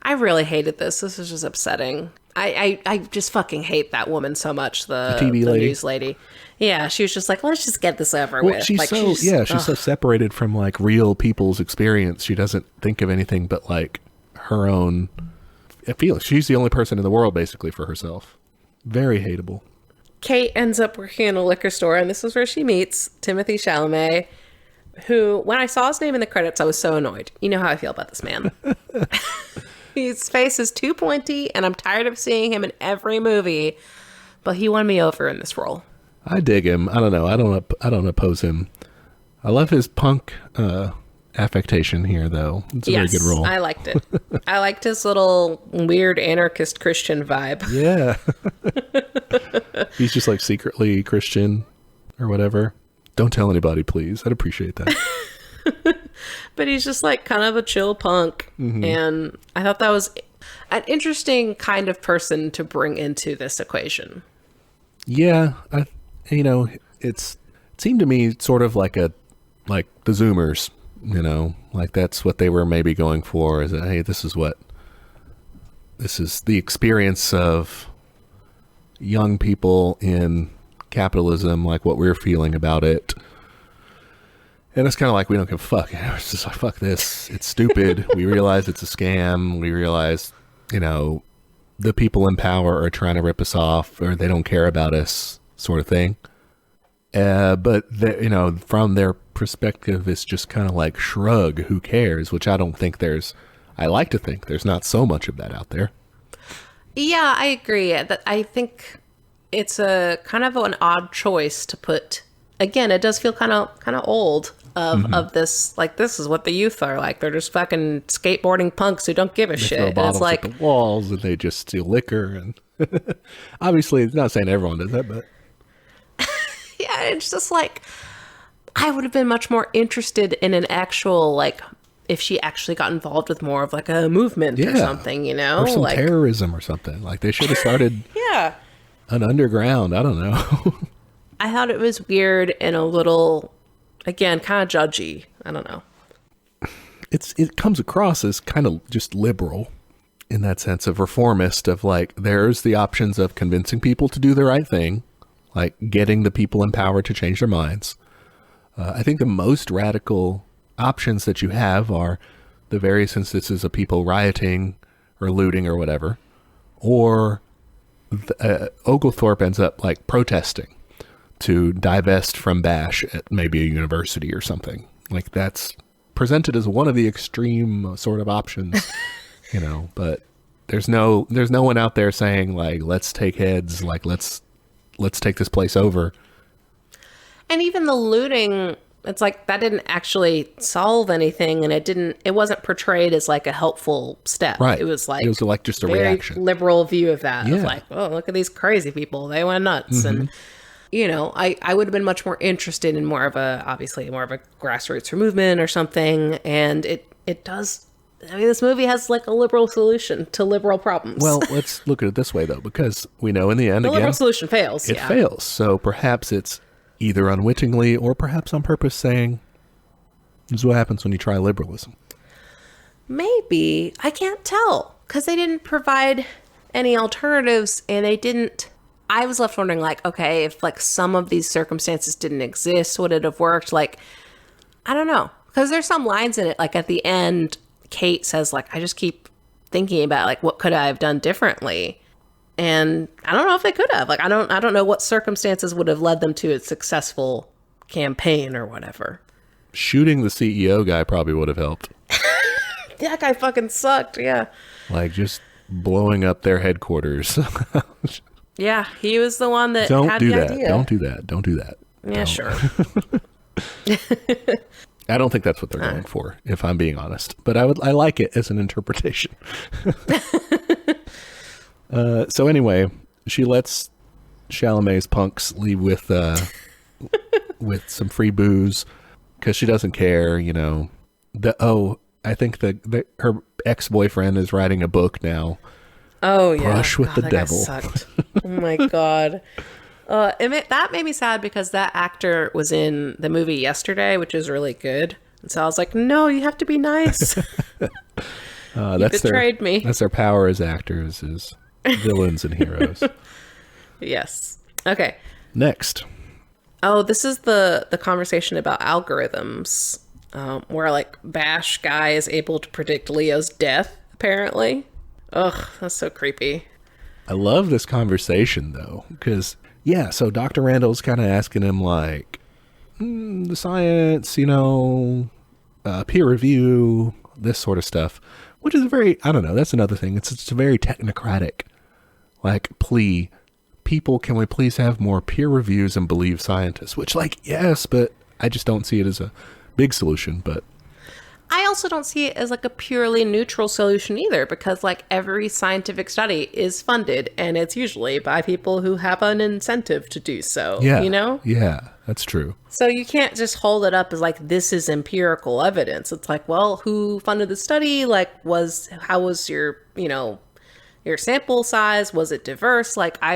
I really hated this. This is just upsetting. I just fucking hate that woman so much. The TV lady? news lady. Yeah, she was just like, let's just get this over Well, with. she's like, she's so separated from like real people's experience. She doesn't think of anything but like her own feelings. She's the only person in the world basically for herself. Very hateable. Kate ends up working in a liquor store, and this is where she meets Timothée Chalamet, who, when I saw his name in the credits, I was so annoyed. You know how I feel about this man. His face is too pointy, and I'm tired of seeing him in every movie, but he won me over in this role. I dig him. I don't know. I don't oppose him. I love his punk affectation here, though. It's a very good role. I liked it. I liked his little weird anarchist Christian vibe. Yeah. He's just like secretly Christian or whatever. Don't tell anybody, please. I'd appreciate that. But he's just like kind of a chill punk. Mm-hmm. And I thought that was an interesting kind of person to bring into this equation. Yeah. It seemed to me sort of like the Zoomers, like that's what they were maybe going for, is that, hey, this is the experience of young people in capitalism, like what we're feeling about it. And it's kind of like, we don't give a fuck. It's just like, fuck this. It's stupid. We realize it's a scam. We realize, the people in power are trying to rip us off, or they don't care about us, sort of thing. But from their perspective, it's just kind of like shrug, who cares? Which I like to think there's not so much of that out there. Yeah, I agree. I think it's a kind of an odd choice to put. Again, it does feel kind of old of this. Like, this is what the youth are like. They're just fucking skateboarding punks who don't give a shit. Throw And bottles it's like at the walls, and they just steal liquor. And obviously, it's not saying everyone does that, but yeah, it's just like, I would have been much more interested in an actual, like, if she actually got involved with more of like a movement or something, or some terrorism or something. Like, they should have started an underground. I don't know. I thought it was weird and a little, again, kind of judgy. I don't know. It comes across as kind of just liberal in that sense of reformist, of like, there's the options of convincing people to do the right thing, like getting the people in power to change their minds. I think the most radical options that you have are the various instances of people rioting or looting or whatever, or Oglethorpe ends up like protesting to divest from Bash at maybe a university or something. Like, that's presented as one of the extreme sort of options, but there's no one out there saying like, let's take heads, like let's take this place over. And even the looting, it's like that didn't actually solve anything, and it wasn't portrayed as like a helpful step. Right. It was like just a very reaction. Liberal view of that. Yeah. Of like, oh, look at these crazy people. They went nuts. Mm-hmm. And I would have been much more interested in more of a grassroots movement or something. And it does. I mean, this movie has like a liberal solution to liberal problems. Well, let's look at it this way though, because we know in the end, the liberal solution fails. It fails. So perhaps it's either unwittingly or perhaps on purpose saying, this is what happens when you try liberalism. Maybe. I can't tell, because they didn't provide any alternatives, and I was left wondering, like, okay, if like some of these circumstances didn't exist, would it have worked? Like, I don't know, because there's some lines in it, like at the end, Kate says, like, I just keep thinking about like, what could I have done differently? And I don't know if they could have. Like, I don't know what circumstances would have led them to a successful campaign or whatever. Shooting the CEO guy probably would have helped. That guy fucking sucked. Yeah. Like, just blowing up their headquarters. Yeah, he was the one that Don't had do the that. idea. Don't do that. Don't do that. Yeah, Don't. sure. I don't think that's what they're going for, if I'm being honest. But I like it as an interpretation. So anyway, she lets Chalamet's punks leave with some free booze because she doesn't care, I think her ex-boyfriend is writing a book now. Oh yeah, Brush with the that Devil. Guy sucked. Oh my god. Emit, that made me sad because that actor was in the movie Yesterday, which is really good. And so I was like, no, you have to be nice. That's betrayed me. That's their power as actors, is villains and heroes. Yes. Okay. Next. Oh, this is the conversation about algorithms, where like Bash guy is able to predict Leo's death, apparently. Ugh, that's so creepy. I love this conversation, though, because, yeah, so Dr. Randall's kind of asking him, like, the science, peer review, this sort of stuff, which is very, I don't know, that's another thing. It's a very technocratic, like, plea. People, can we please have more peer reviews and believe scientists? Which, like, yes, but I just don't see it as a big solution, but... I also don't see it as like a purely neutral solution either, because like every scientific study is funded and it's usually by people who have an incentive to do so, Yeah. Yeah, that's true. So you can't just hold it up as like, this is empirical evidence. It's like, well, who funded the study? Like, how was your sample size? Was it diverse? Like I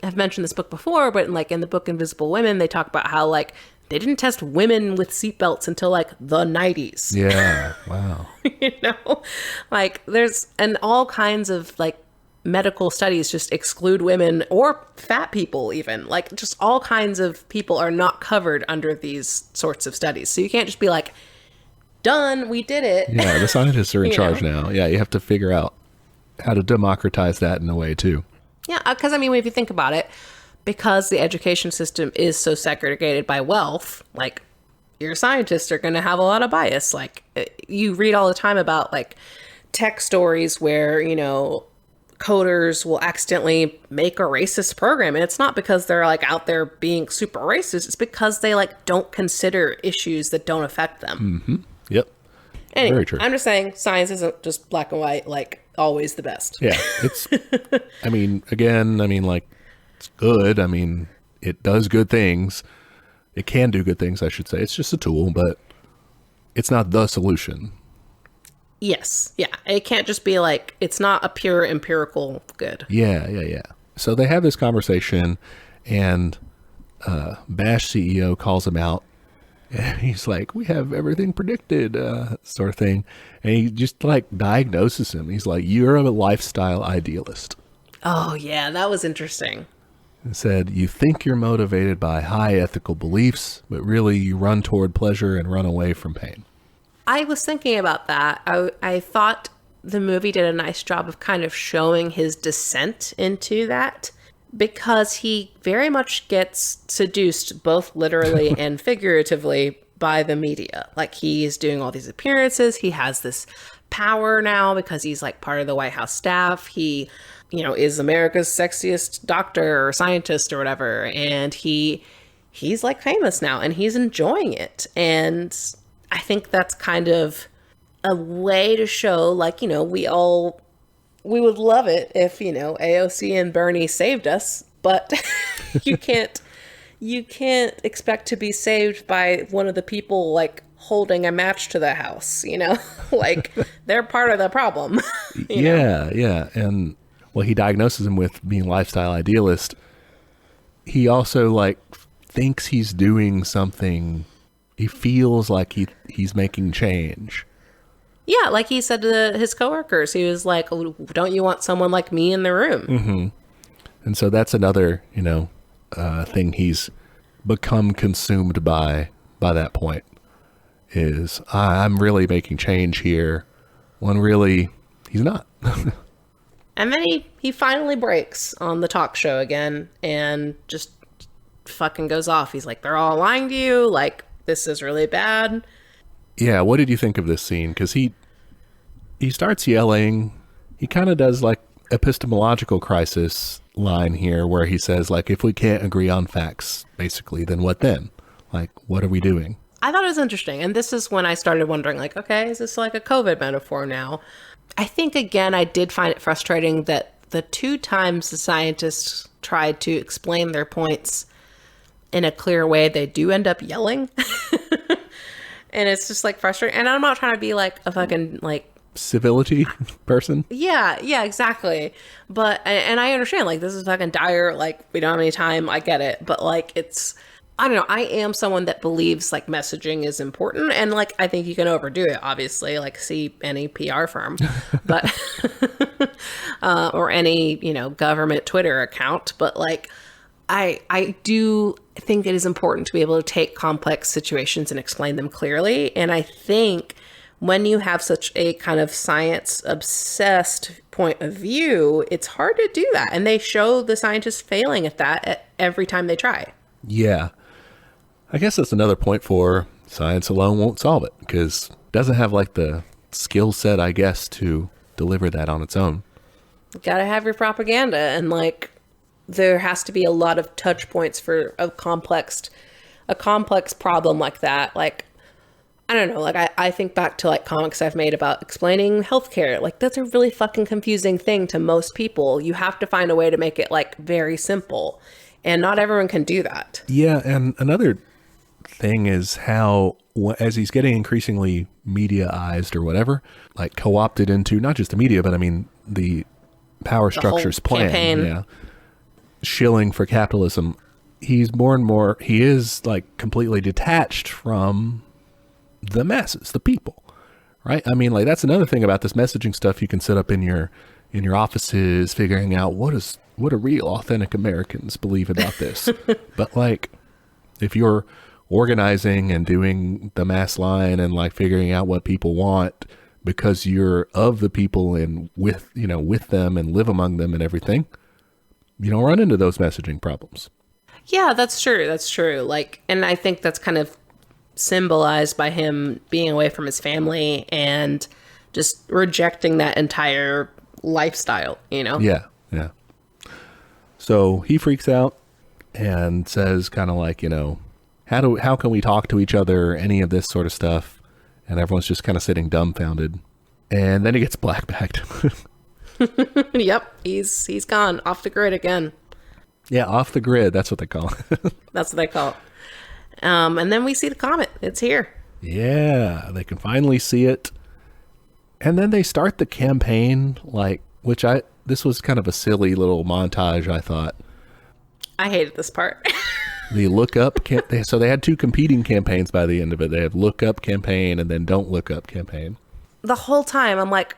have mentioned this book before, but in the book Invisible Women, they talk about how like, they didn't test women with seatbelts until like the 90s. Yeah. Wow. Like and all kinds of like medical studies just exclude women or fat people even. Like just all kinds of people are not covered under these sorts of studies. So you can't just be like, done, we did it. Yeah, the scientists are in charge now. Yeah, you have to figure out how to democratize that in a way too. Yeah, because I mean, if you think about it, because the education system is so segregated by wealth, like your scientists are going to have a lot of bias. Like you read all the time about like tech stories where, coders will accidentally make a racist program. And it's not because they're like out there being super racist. It's because they like don't consider issues that don't affect them. Mm-hmm. Yep. Anyway, very true. I'm just saying science isn't just black and white, like always the best. Yeah. It's, like, it's good. It does good things. It can do good things, I should say. It's just a tool, but it's not the solution. Yes. Yeah. It can't just be like, it's not a pure empirical good. Yeah. So they have this conversation, and Bash CEO calls him out. And he's like, we have everything predicted, sort of thing. And he just like diagnoses him. He's like, you're a lifestyle idealist. Oh, yeah. That was interesting. And said, you think you're motivated by high ethical beliefs, but really you run toward pleasure and run away from pain. I was thinking about that. I thought the movie did a nice job of kind of showing his descent into that, because he very much gets seduced both literally and figuratively by the media. Like he's doing all these appearances. He has this power now because he's like part of the White House staff. He is America's sexiest doctor or scientist or whatever. And he's like famous now and he's enjoying it. And I think that's kind of a way to show like, we would love it if, AOC and Bernie saved us, but you can't expect to be saved by one of the people like holding a match to the house, like they're part of the problem. Yeah. And well, he diagnoses him with being lifestyle idealist. He also like thinks he's doing something. He feels like he's making change. Yeah, like he said to his coworkers, he was like, oh, don't you want someone like me in the room? Mm-hmm. And so that's another, thing he's become consumed by that point is I'm really making change here when really he's not. And then he finally breaks on the talk show again and just fucking goes off. He's like, they're all lying to you. Like, this is really bad. Yeah, what did you think of this scene? Because he starts yelling. He kind of does like epistemological crisis line here where he says like, if we can't agree on facts, basically, then what then? Like, what are we doing? I thought it was interesting. And this is when I started wondering like, okay, is this like a COVID metaphor now? I think, again, I did find it frustrating that the two times the scientists tried to explain their points in a clear way, they do end up yelling. And it's just like frustrating. And I'm not trying to be like a fucking like civility person. Yeah, exactly. But, and I understand, like, this is fucking dire, like, we don't have any time, I get it. But, like, it's, I don't know, I am someone that believes, like, messaging is important. And, like, I think you can overdo it, obviously, like, see any PR firm. But, or any, you know, government Twitter account. But, like, I do think it is important to be able to take complex situations and explain them clearly. And I think when you have such a kind of science-obsessed point of view, it's hard to do that. And they show the scientists failing at that every time they try. Yeah. I guess that's another point for science alone won't solve it, because it doesn't have like the skill set, I guess, to deliver that on its own. You gotta have your propaganda, and like there has to be a lot of touch points for a complex problem like that. Like, I don't know, like I think back to like comics I've made about explaining healthcare. Like, that's a really fucking confusing thing to most people. You have to find a way to make it like very simple, and not everyone can do that. Yeah, and another thing is how, as he's getting increasingly mediaized or whatever, like co-opted into not just the media, but I mean the power structures plan. Campaign. Yeah, shilling for capitalism. He's more and more, he is like completely detached from the masses, the people, right? I mean, like, that's another thing about this messaging stuff. You can set up in your offices figuring out what do real authentic Americans believe about this. But like, if you're organizing and doing the mass line and like figuring out what people want because you're of the people and with them and live among them and everything, you don't run into those messaging problems. Yeah, that's true. Like, and I think that's kind of symbolized by him being away from his family and just rejecting that entire lifestyle, you know? Yeah. So he freaks out and says kind of like, you know, how can we talk to each other, any of this sort of stuff? And everyone's just kind of sitting dumbfounded. And then he gets blackbacked. Yep, he's gone off the grid again. Yeah, off the grid. That's what they call it. That's what they call it. And then we see the comet. It's here. Yeah, they can finally see it. And then they start the campaign, like, this was kind of a silly little montage, I thought. I hated this part. The look up, so they had two competing campaigns by the end of it. They have look up campaign and then don't look up campaign. The whole time I'm like,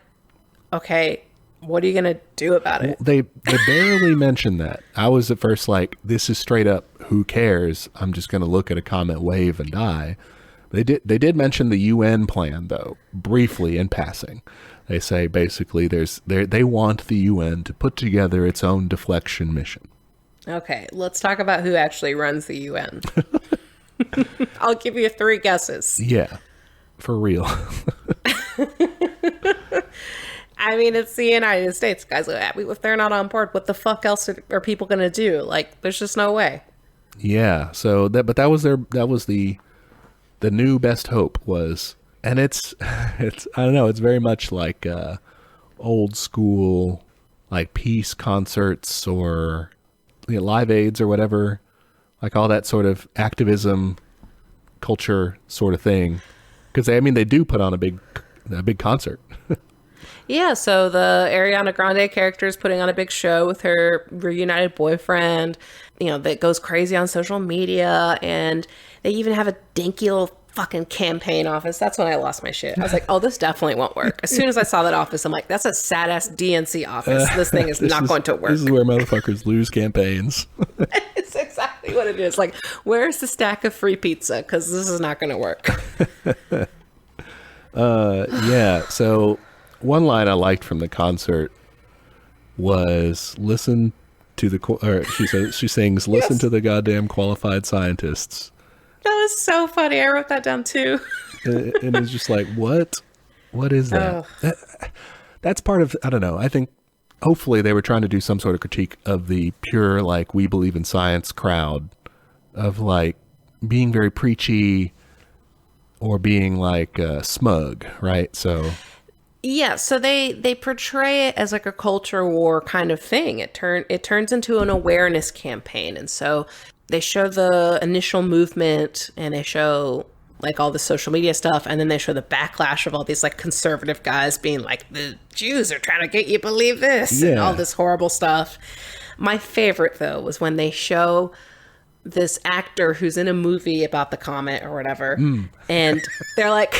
okay, what are you going to do about it? Well, they barely mentioned that. I was at first like, this is straight up, who cares? I'm just going to look at a comet, wave, and die. They did mention the UN plan, though, briefly in passing. They say basically they want the UN to put together its own deflection mission. Okay, let's talk about who actually runs the UN. I'll give you 3 guesses. Yeah, for real. I mean, it's the United States, guys. If they're not on board, what the fuck else are people going to do? Like, there's just no way. Yeah. So that was the new best hope was, and it's I don't know. It's very much like old school, like peace concerts or Live Aids or whatever, like all that sort of activism culture sort of thing. Because they do put on a big concert. Yeah, so the Ariana Grande character is putting on a big show with her reunited boyfriend, that goes crazy on social media, and they even have a dinky little fucking campaign office. That's when I lost my shit. I was like, oh, this definitely won't work. As soon as I saw that office, I'm like, that's a sad-ass DNC office. This thing is not going to work. This is where motherfuckers lose campaigns. It's exactly what it is. Like, where's the stack of free pizza? Because this is not going to work. Yeah, so one line I liked from the concert was listen to she sings, listen to the goddamn qualified scientists. That was so funny. I wrote that down too. And it's just like, what is that? That's part of, I don't know. I think hopefully they were trying to do some sort of critique of the pure, like, we believe in science crowd of like being very preachy or being like smug, right? So yeah, so they portray it as like a culture war kind of thing. It turns into an awareness campaign, and so they show the initial movement and they show like all the social media stuff, and then they show the backlash of all these like conservative guys being like, the Jews are trying to get you to believe this and all this horrible stuff. My favorite though was when they show this actor who's in a movie about the comet or whatever, and they're like,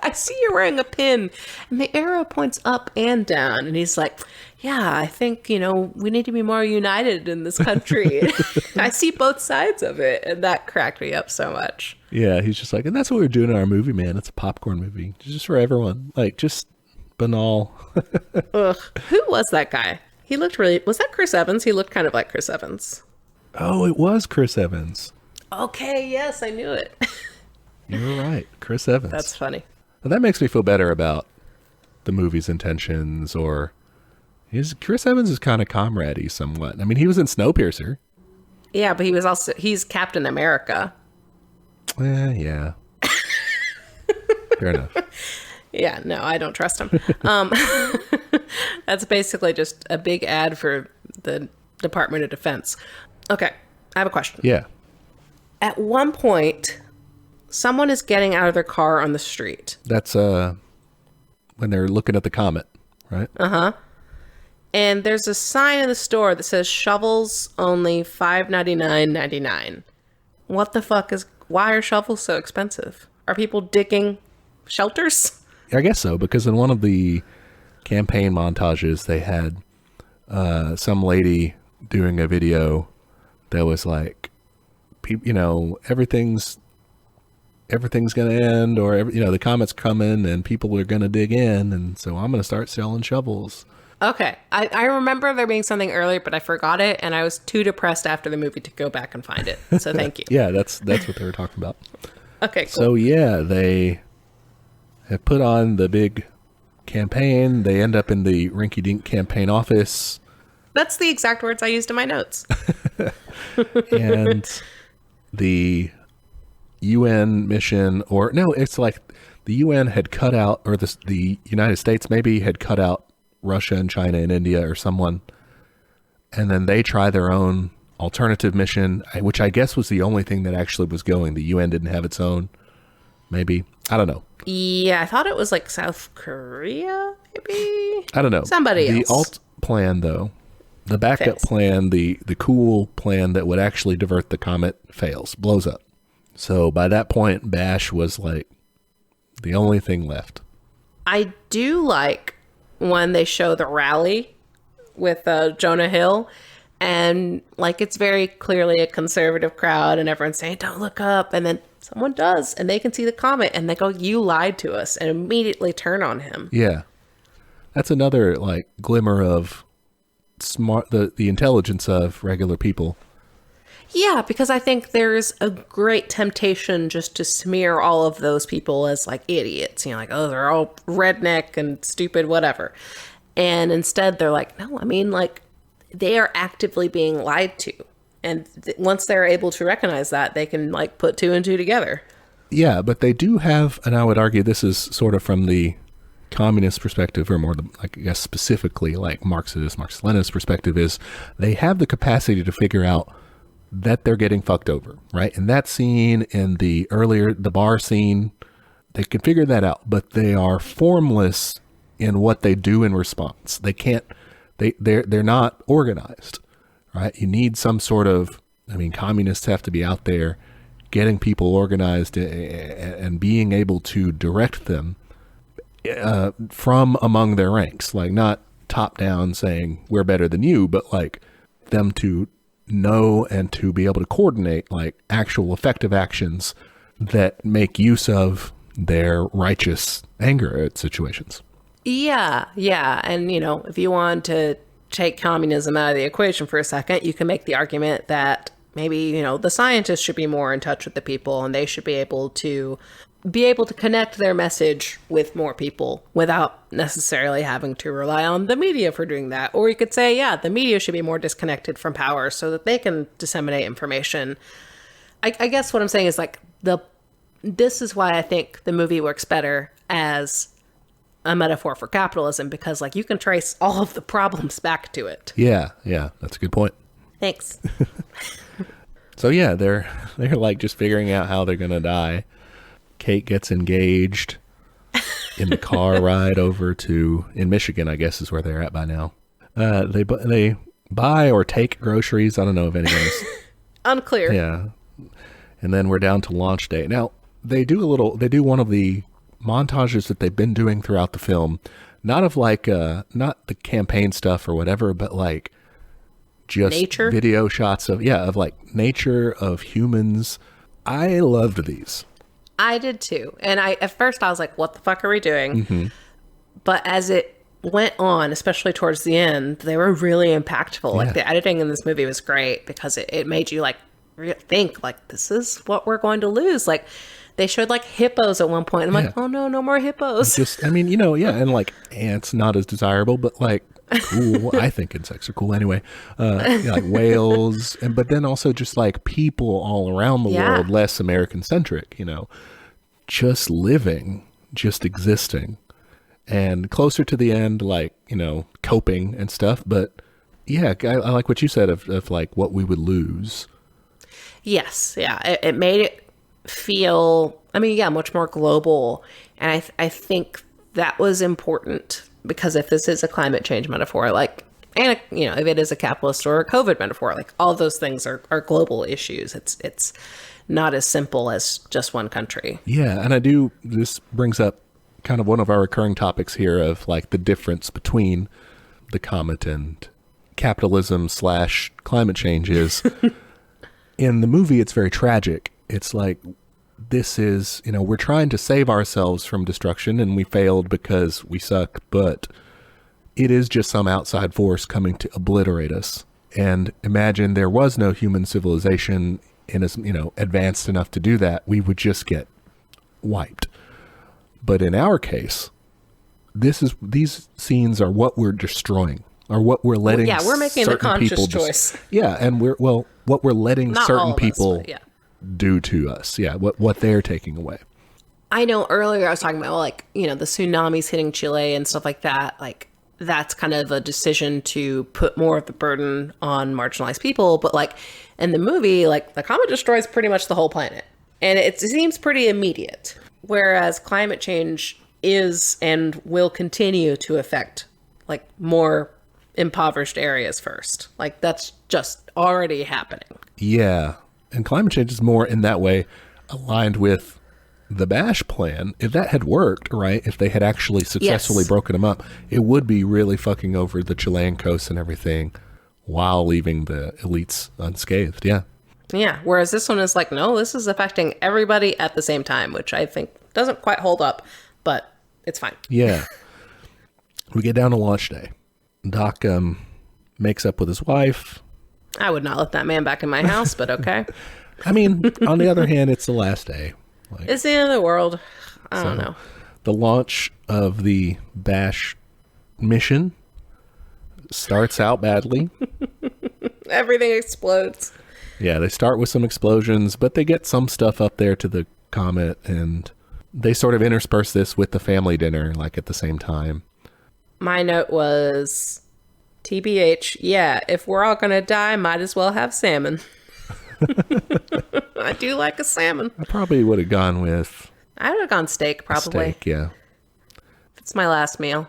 I see you're wearing a pin, and the arrow points up and down, and he's like, yeah, I think, you know, we need to be more united in this country. I see both sides of it, and that cracked me up so much. Yeah, he's just like, and that's what we're doing in our movie, man. It's a popcorn movie. Just for everyone. Like, just banal. Ugh. Who was that guy? He looked really... Was that Chris Evans? He looked kind of like Chris Evans. Oh, it was Chris Evans. Okay, yes, I knew it. You were right. Chris Evans. That's funny. Well, that makes me feel better about the movie's intentions, or... Chris Evans is kind of comrade-y somewhat. I mean, he was in Snowpiercer. Yeah, but he's Captain America. Yeah. Fair enough. Yeah, no, I don't trust him. That's basically just a big ad for the Department of Defense. Okay, I have a question. Yeah. At one point, someone is getting out of their car on the street. That's when they're looking at the comet, right? Uh-huh. And there's a sign in the store that says shovels only $5.99.99. What the fuck why are shovels so expensive? Are people digging shelters? I guess so, because in one of the campaign montages, they had some lady doing a video that was like, you know, everything's going to end, or, you know, the comet's coming and people are going to dig in. And so I'm going to start selling shovels. Okay. I remember there being something earlier, but I forgot it, and I was too depressed after the movie to go back and find it. So thank you. Yeah, that's what they were talking about. Okay, cool. So yeah, they have put on the big campaign. They end up in the rinky-dink campaign office. That's the exact words I used in my notes. And the UN mission, or no, it's like the UN had cut out, or the United States maybe had cut out Russia and China and India or someone, and then they try their own alternative mission, which I guess was the only thing that actually was going. The UN didn't have its own, maybe. I don't know. Yeah, I thought it was like South Korea, maybe? I don't know. Somebody else. The alt plan, though, the backup plan, the cool plan that would actually divert the comet fails, blows up. So by that point, Bash was like the only thing left. I do like when they show the rally with Jonah Hill, and like it's very clearly a conservative crowd, and everyone's saying, don't look up, and then someone does, and they can see the comet, and they go, you lied to us, and immediately turn on him. Yeah. That's another like glimmer of the intelligence of regular people. Yeah, because I think there's a great temptation just to smear all of those people as like idiots, you know, like, oh, they're all redneck and stupid, whatever. And instead they're like, no, I mean, like, they are actively being lied to. And once they're able to recognize that, they can like put two and two together. Yeah, but they do have, and I would argue this is sort of from the communist perspective, or more, like, I guess specifically like Marxist-Leninist perspective, is they have the capacity to figure out that they're getting fucked over, right? In that scene, in the bar scene, they can figure that out, but they are formless in what they do in response. They can't, they're not organized, right? You need some sort of, I mean, communists have to be out there getting people organized and being able to direct them from among their ranks, like not top down saying we're better than you, but like them to know and to be able to coordinate like actual effective actions that make use of their righteous anger at situations. Yeah. And, you know, if you want to take communism out of the equation for a second, you can make the argument that maybe, you know, the scientists should be more in touch with the people, and they should be able to connect their message with more people without necessarily having to rely on the media for doing that. Or you could say, yeah, the media should be more disconnected from power so that they can disseminate information. I guess what I'm saying is like this is why I think the movie works better as a metaphor for capitalism, because like you can trace all of the problems back to it. Yeah, that's a good point. Thanks. So yeah, they're like just figuring out how they're gonna die. Kate gets engaged in the car ride over to, in Michigan, I guess is where they're at by now. They buy or take groceries. I don't know if anyone's unclear. Yeah. And then we're down to launch day. Now, they do one of the montages that they've been doing throughout the film, not of like, not the campaign stuff or whatever, but like just nature video shots of like nature, of humans. I loved these. I did too. And at first I was like, what the fuck are we doing? Mm-hmm. But as it went on, especially towards the end, they were really impactful. Yeah. Like the editing in this movie was great because it made you like think like, this is what we're going to lose. Like they showed like hippos at one point. I'm like, oh no more hippos. Just, I mean, you know, yeah. And like ants, not as desirable, but like cool. I think insects are cool anyway. Like whales. But then also just like people all around the world, less American centric, you know, just living, just existing. And closer to the end, like, you know, coping and stuff. But yeah, I like what you said of like what we would lose. Yes. Yeah. It made it feel, I mean, yeah, much more global. And I think that was important because if this is a climate change metaphor, like, and, you know, if it is a capitalist or a COVID metaphor, like all those things are global issues. It's not as simple as just one country. Yeah. And this brings up kind of one of our recurring topics here of like the difference between the comet and capitalism / climate change is in the movie, it's very tragic. It's like, this is, you know, we're trying to save ourselves from destruction and we failed because we suck, but it is just some outside force coming to obliterate us. And imagine there was no human civilization in as, you know, advanced enough to do that, we would just get wiped. But in our case, these scenes are what we're destroying, are what we're letting. Yeah, we're making the conscious choice. And what we're letting Not certain people us, do to us. Yeah, what they're taking away. I know earlier I was talking about like, you know, the tsunamis hitting Chile and stuff like that. Like that's kind of a decision to put more of the burden on marginalized people. But like in the movie, like the comet destroys pretty much the whole planet, and it seems pretty immediate. Whereas climate change is and will continue to affect like more impoverished areas first. Like that's just already happening. Yeah. And climate change is more in that way aligned with the Bash plan. If that had worked, right, if they had actually successfully broken them up, it would be really fucking over the Chilean coast and everything while leaving the elites unscathed. Yeah. Yeah, whereas this one is like, no, this is affecting everybody at the same time, which I think doesn't quite hold up, but it's fine. Yeah. We get down to launch day. Doc makes up with his wife. I would not let that man back in my house, but okay. I mean, on the other hand, it's the last day. Like, it's the end of the world. I don't know. The launch of the Bash mission starts out badly. Everything explodes. Yeah, they start with some explosions, but they get some stuff up there to the comet, and they sort of intersperse this with the family dinner, like at the same time. My note was, TBH, yeah, if we're all going to die, might as well have salmon. I do like a salmon. I probably would have gone with... I would have gone steak, probably. Steak, yeah. It's my last meal.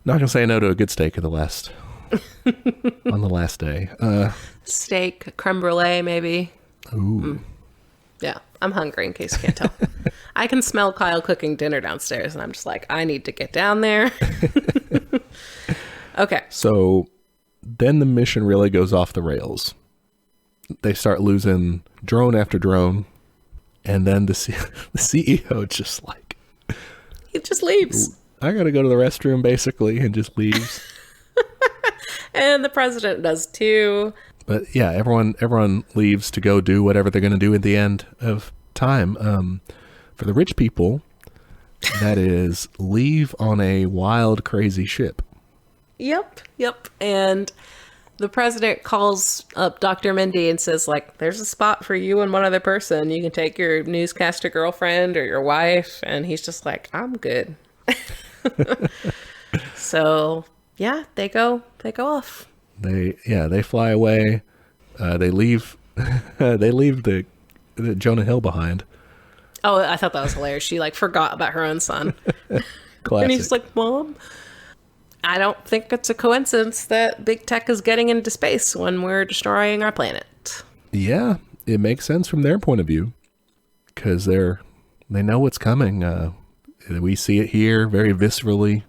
Not going to say no to a good steak on the last day. Steak, creme brulee, maybe. Ooh. Yeah, I'm hungry in case you can't tell. I can smell Kyle cooking dinner downstairs, and I'm just like, I need to get down there. Okay. So then the mission really goes off the rails. They start losing drone after drone, and then the CEO just like... He just leaves. I gotta go to the restroom, basically, and just leaves. And the president does too. But yeah, everyone leaves to go do whatever they're going to do at the end of time. For the rich people, that is leave on a wild, crazy ship. Yep. And the president calls up Dr. Mindy and says, like, there's a spot for you and one other person. You can take your newscaster girlfriend or your wife. And he's just like, I'm good. So yeah, they go off. They fly away. They leave the Jonah Hill behind. Oh, I thought that was hilarious. She like forgot about her own son. Classic. And he's like, Mom, I don't think it's a coincidence that big tech is getting into space when we're destroying our planet. Yeah, it makes sense from their point of view because they know what's coming. We see it here very viscerally.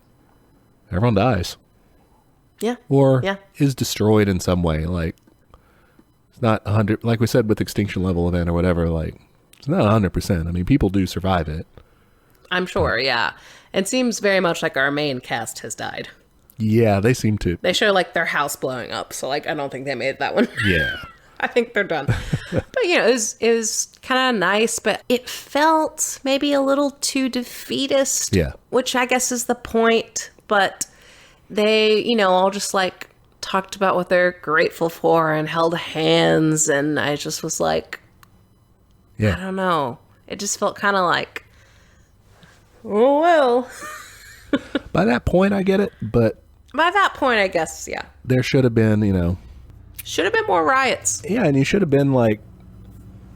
Everyone dies. Yeah. Or yeah. is destroyed in some way. Like, it's not 100, like we said with Extinction Level Event or whatever, like, it's not 100%. I mean, people do survive it. I'm sure, yeah. It seems very much like our main cast has died. Yeah, they seem to. They show, like, their house blowing up, so, like, I don't think they made that one. Yeah. I think they're done. But, you know, it was kind of nice, but it felt maybe a little too defeatist. Yeah. Which I guess is the point, but they, you know, all just, like, talked about what they're grateful for and held hands, and I just was like, yeah. I don't know. It just felt kind of like, oh, well. By that point, I get it, but... By that point, I guess, yeah. There should have been, you know... Should have been more riots. Yeah, and you should have been, like,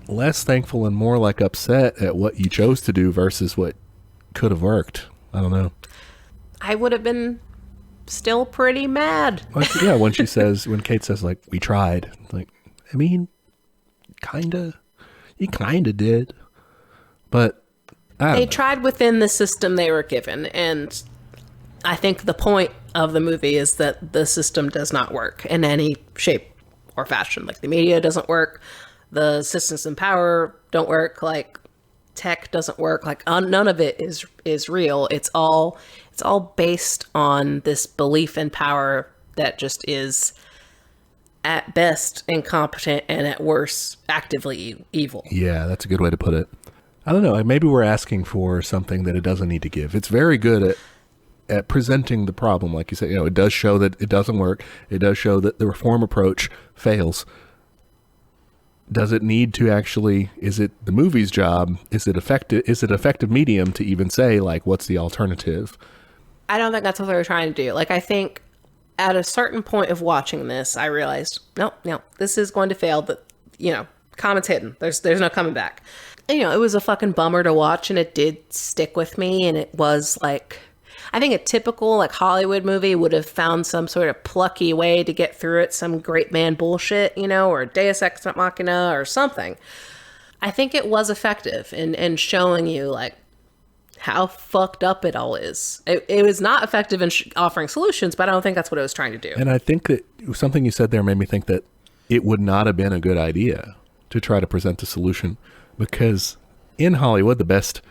less thankful and more, like, upset at what you chose to do versus what could have worked. I don't know. I would have been still pretty mad. Like, yeah, when Kate says, like, we tried. Like, I mean, kinda. You kinda did. But, They tried within the system they were given, and I think the point of the movie is that the system does not work in any shape or fashion. Like, the media doesn't work, the systems in power don't work, like, tech doesn't work, like, none of it is real. It's all based on this belief in power that just is at best incompetent and at worst actively evil. Yeah, that's a good way to put it. I don't know. Maybe we're asking for something that it doesn't need to give. It's very good at presenting the problem. Like you said, you know, it does show that it doesn't work. It does show that the reform approach fails. Does it need to actually, is it the movie's job? Is it effective medium to even say, like, what's the alternative? I don't think that's what they were trying to do. Like, I think at a certain point of watching this, I realized, no, this is going to fail. But, you know, comment's hidden. There's no coming back. And, you know, it was a fucking bummer to watch, and it did stick with me. And it was like, I think a typical, like, Hollywood movie would have found some sort of plucky way to get through it, some great man bullshit, you know, or Deus Ex Machina or something. I think it was effective in showing you, like, how fucked up it all is. It was not effective in offering solutions, but I don't think that's what it was trying to do. And I think that something you said there made me think that it would not have been a good idea to try to present a solution, because in Hollywood, the best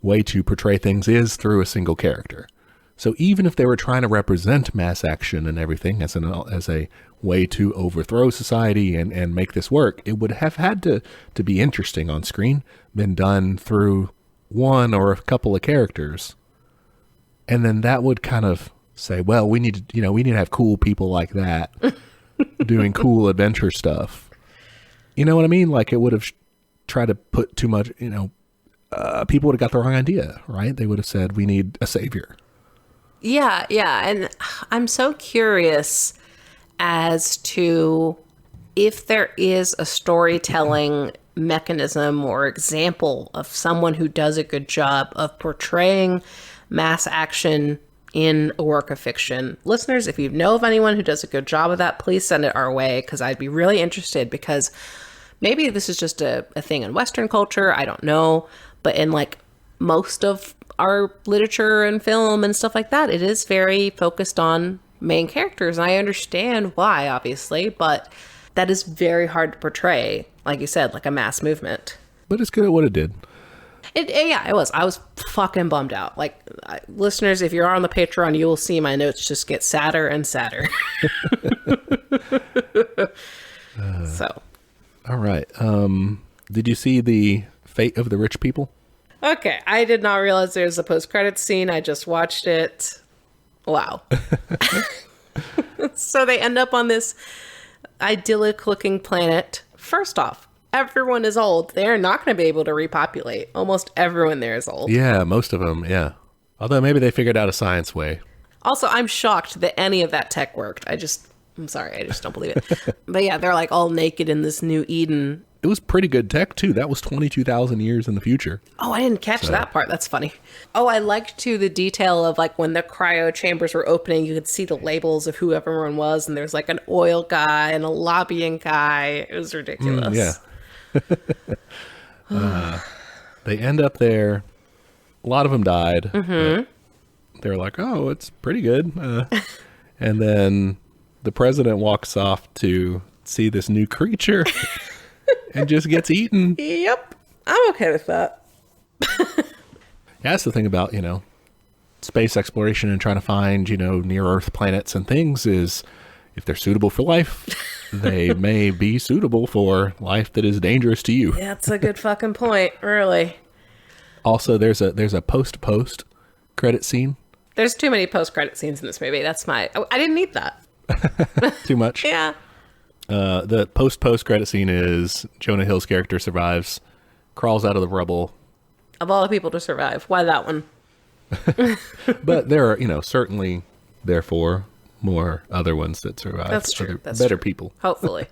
way to portray things is through a single character. So even if they were trying to represent mass action and everything as a way to overthrow society and make this work, it would have had to be interesting on screen, been done through one or a couple of characters. And then that would kind of say, well, we need to have cool people like that doing cool adventure stuff. You know what I mean? Like, it would have tried to put too much, you know, people would have got the wrong idea, right? They would have said, we need a savior. Yeah. And I'm so curious as to if there is a storytelling mechanism or example of someone who does a good job of portraying mass action in a work of fiction. Listeners, if you know of anyone who does a good job of that, please send it our way, because I'd be really interested, because maybe this is just a thing in Western culture, I don't know, but in, like, most of our literature and film and stuff like that, it is very focused on main characters, and I understand why, obviously, but that is very hard to portray, like you said, like a mass movement. But it's good at what it did. It was. I was fucking bummed out. Like, listeners, if you're on the Patreon, you will see my notes just get sadder and sadder. So. All right. Did you see the Fate of the Rich People? Okay. I did not realize there was a post-credits scene. I just watched it. Wow. So they end up on this idyllic-looking planet. First off, everyone is old. They're not going to be able to repopulate. Almost everyone there is old. Yeah, most of them, yeah. Although maybe they figured out a science way. Also, I'm shocked that any of that tech worked. I'm sorry, I just don't believe it. But yeah, they're like all naked in this new Eden. It was pretty good tech, too. That was 22,000 years in the future. Oh, I didn't catch that part. That's funny. Oh, I liked, too, the detail of, like, when the cryo chambers were opening, you could see the labels of who everyone was, and there's, like, an oil guy and a lobbying guy. It was ridiculous. Yeah. They end up there. A lot of them died. Mm-hmm. They're like, oh, it's pretty good. And then the president walks off to see this new creature and just gets eaten. Yep. I'm okay with that. Yeah, that's the thing about, space exploration and trying to find, near Earth planets and things is if they're suitable for life, they may be suitable for life that is dangerous to you. That's a good fucking point, really. Also, there's a post credit scene. There's too many post-credit scenes in this movie. I didn't need that. Too much? Yeah. The post credit scene is Jonah Hill's character survives, crawls out of the rubble. Of all the people to survive, why that one? But there are, certainly, therefore, more other ones that survive. That's true. Better people. Hopefully.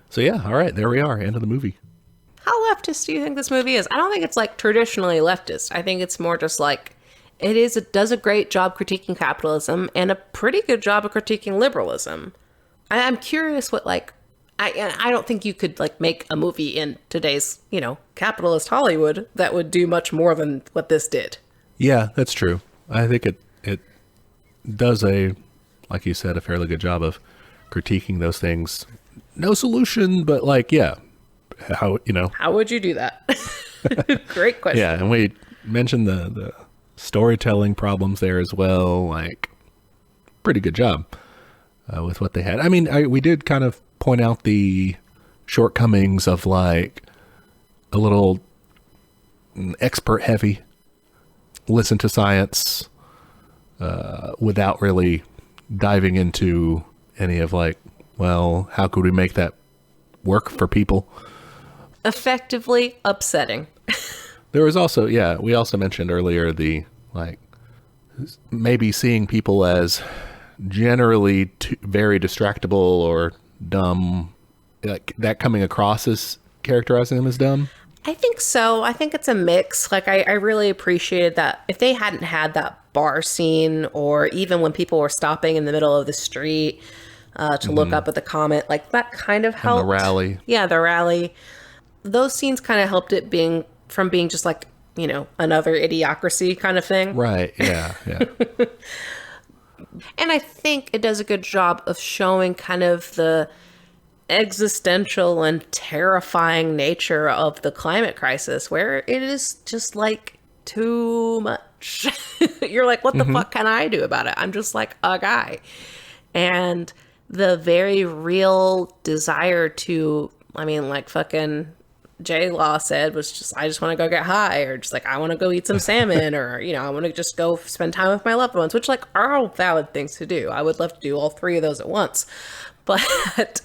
So yeah, all right, there we are, end of the movie. How leftist do you think this movie is? I don't think it's like traditionally leftist. I think it's more just like it does a great job critiquing capitalism and a pretty good job of critiquing liberalism. I'm curious what I don't think you could make a movie in today's, capitalist Hollywood that would do much more than what this did. Yeah, that's true. I think it does like you said, a fairly good job of critiquing those things. No solution, but how would you do that? Great question. Yeah, and we mentioned the storytelling problems there as well. Pretty good job with what they had. I mean, we did kind of point out the shortcomings of a little expert heavy, listen to science without really diving into any of how could we make that work for people? Effectively upsetting. There was also, we also mentioned earlier the maybe seeing people as generally very distractible or dumb, that coming across as characterizing them as dumb. I think so. I think it's a mix. I really appreciated that. If they hadn't had that bar scene, or even when people were stopping in the middle of the street to look up at the comet, that kind of helped. And the rally. Yeah, the rally. Those scenes kind of helped it being just another idiocracy kind of thing. Right, yeah. And I think it does a good job of showing kind of the existential and terrifying nature of the climate crisis, where it is just too much. You're like, what the fuck can I do about it? I'm just a guy. And the very real desire to, fucking J-Law said, was just, I just want to go get high, or just I want to go eat some salmon, or, I want to just go spend time with my loved ones, which are all valid things to do. I would love to do all three of those at once. But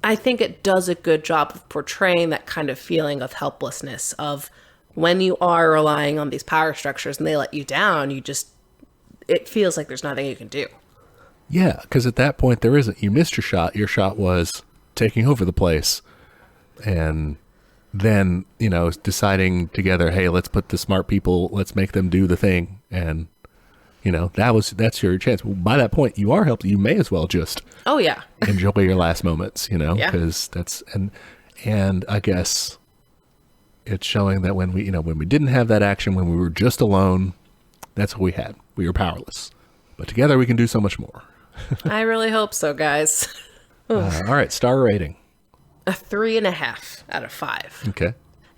I think it does a good job of portraying that kind of feeling of helplessness of when you are relying on these power structures and they let you down, it feels like there's nothing you can do. Yeah, because at that point there isn't. You missed your shot. Your shot was taking over the place. And then, deciding together, hey, let's put the smart people, let's make them do the thing. And, that's your chance. Well, by that point, you are helped. You may as well just enjoy your last moments, because that's, and I guess it's showing that when we didn't have that action, when we were just alone, that's what we had. We were powerless. But together we can do so much more. I really hope so, guys. All right, star rating. A 3.5 out of 5. Okay.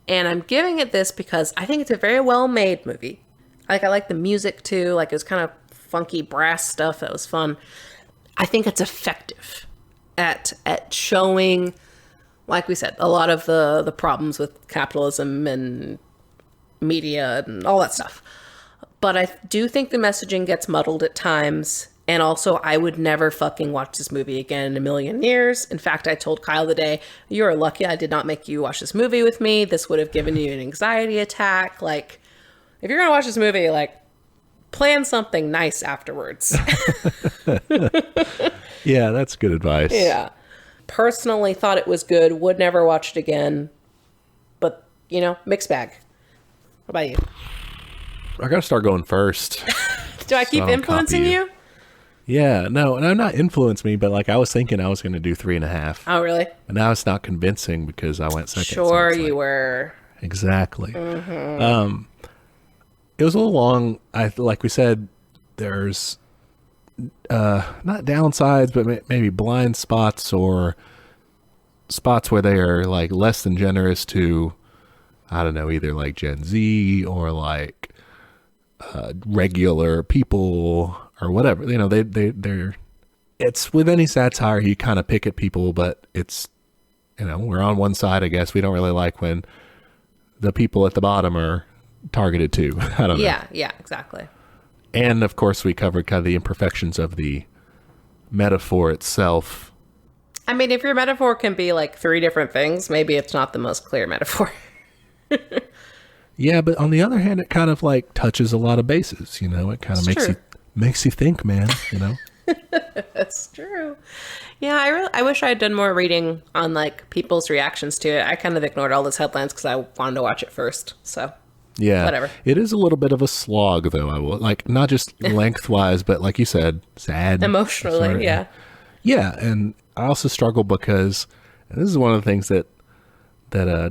And I'm giving it this because I think it's a very well-made movie. I like the music, too. It was kind of funky brass stuff that was fun. I think it's effective at showing, like we said, a lot of the problems with capitalism and media and all that stuff. But I do think the messaging gets muddled at times. And also, I would never fucking watch this movie again in a million years. In fact, I told Kyle today, you're lucky I did not make you watch this movie with me. This would have given you an anxiety attack. If you're going to watch this movie, plan something nice afterwards. Yeah, that's good advice. Yeah. Personally thought it was good, would never watch it again. But, mixed bag. What about you? I gotta start going first. Do I keep influencing you? Yeah, no, not influence me, but like I was thinking I was going to do 3.5. Oh, really? But now it's not convincing because I went second. Sure, you were. Exactly. It was a little long. Like we said, there's not downsides, but maybe blind spots or spots where they are like less than generous to, I don't know, either like Gen Z or like regular people or whatever. They're it's with any satire, you kind of pick at people, but it's, we're on one side, I guess. We don't really like when the people at the bottom are targeted too. I don't know. Yeah, exactly. And of course, we covered kind of the imperfections of the metaphor itself. I mean, if your metaphor can be like 3 different things, maybe it's not the most clear metaphor. Yeah, but on the other hand, it kind of like touches a lot of bases. It kind of makes you think, man. That's true. Yeah, I wish I had done more reading on like people's reactions to it. I kind of ignored all those headlines because I wanted to watch it first. So yeah, whatever. It is a little bit of a slog, though. I will like not just lengthwise, but like you said, sad, emotionally. Yeah, and I also struggle because and this is one of the things that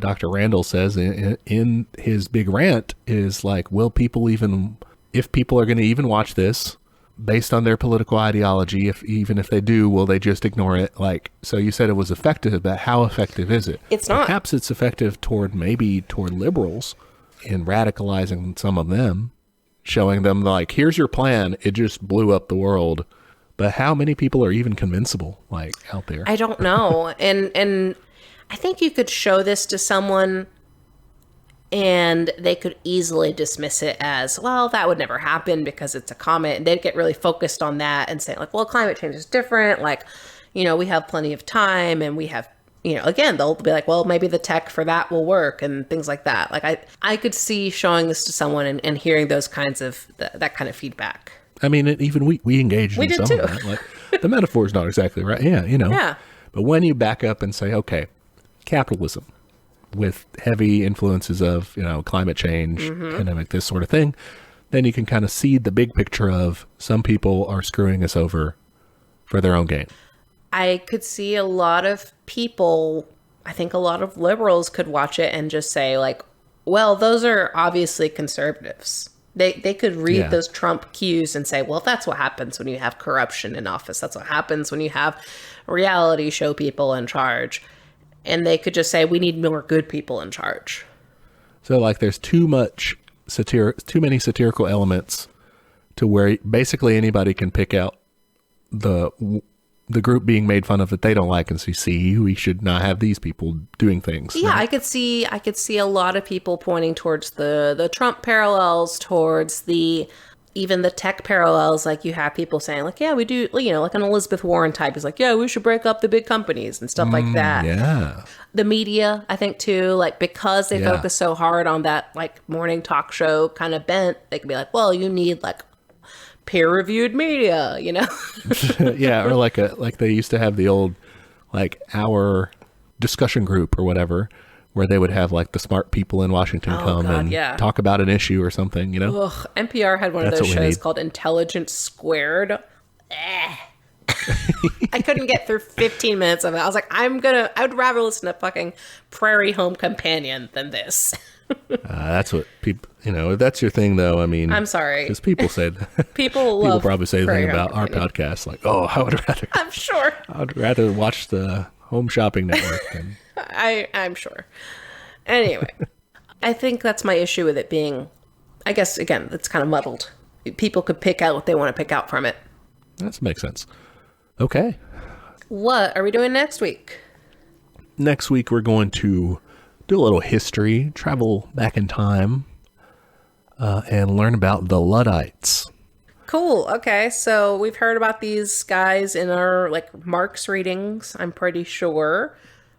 Dr. Randall says in his big rant is like, will people even, if people are going to even watch this based on their political ideology, even if they do, will they just ignore it? Like, so you said it was effective, but how effective is it? It's not. Perhaps it's effective toward liberals in radicalizing some of them, showing them like, here's your plan. It just blew up the world. But how many people are even convincible like out there? I don't know. And I think you could show this to someone and they could easily dismiss it as, well, that would never happen because it's a comet. And they'd get really focused on that and say like, well, climate change is different. Like, we have plenty of time and we have, again, they'll be like, well, maybe the tech for that will work and things like that. Like I could see showing this to someone and hearing those kinds of, that kind of feedback. I mean, even we engaged in some too. of that. Like, the metaphor is not exactly right. Yeah, Yeah. But when you back up and say, okay, capitalism with heavy influences of, climate change, pandemic, this sort of thing, then you can kind of see the big picture of some people are screwing us over for their own gain. I could see a lot of people, I think a lot of liberals could watch it and just say like, well, those are obviously conservatives. They could read those Trump cues and say, well, that's what happens when you have corruption in office. That's what happens when you have reality show people in charge. And they could just say, we need more good people in charge. So like there's too many satirical elements to where basically anybody can pick out the group being made fun of that they don't like and see we should not have these people doing things. Yeah, right? I could see a lot of people pointing towards the Trump parallels, towards even the tech parallels. Like you have people saying like, yeah, we do, like an Elizabeth Warren type is like, yeah, we should break up the big companies and stuff like that. Yeah. The media, I think too, like because they focus so hard on that like morning talk show kind of bent, they could be like, well, you need like peer-reviewed media, Yeah, or like they used to have the old like hour discussion group or whatever where they would have like the smart people in Washington talk about an issue or something, Ugh, NPR had one of those shows called Intelligence Squared. I couldn't get through 15 minutes of it. I was like, I would rather listen to fucking Prairie Home Companion than this. That's what people, if that's your thing though, I mean, I'm sorry. Because people say that. People probably say the Prairie thing about Home our Companion. podcast, like, oh, I would rather. I'm sure. I'd rather watch the Home Shopping Network than. I'm sure. Anyway, I think that's my issue with it being, I guess, again, it's kind of muddled. People could pick out what they want to pick out from it. That makes sense. Okay. What are we doing next week? Next week, we're going to do a little history, travel back in time, and learn about the Luddites. Cool. Okay. So we've heard about these guys in our like Marx readings, I'm pretty sure.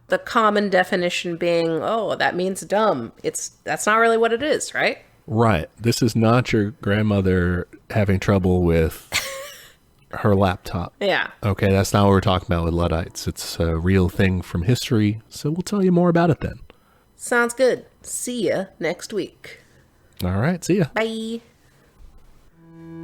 The common definition being, oh, that means dumb. That's not really what it is, right? Right. This is not your grandmother having trouble with her laptop. Yeah. Okay, that's not what we're talking about with Luddites. It's a real thing from history, so we'll tell you more about it then. Sounds good. See ya next week. All right, see ya. Bye.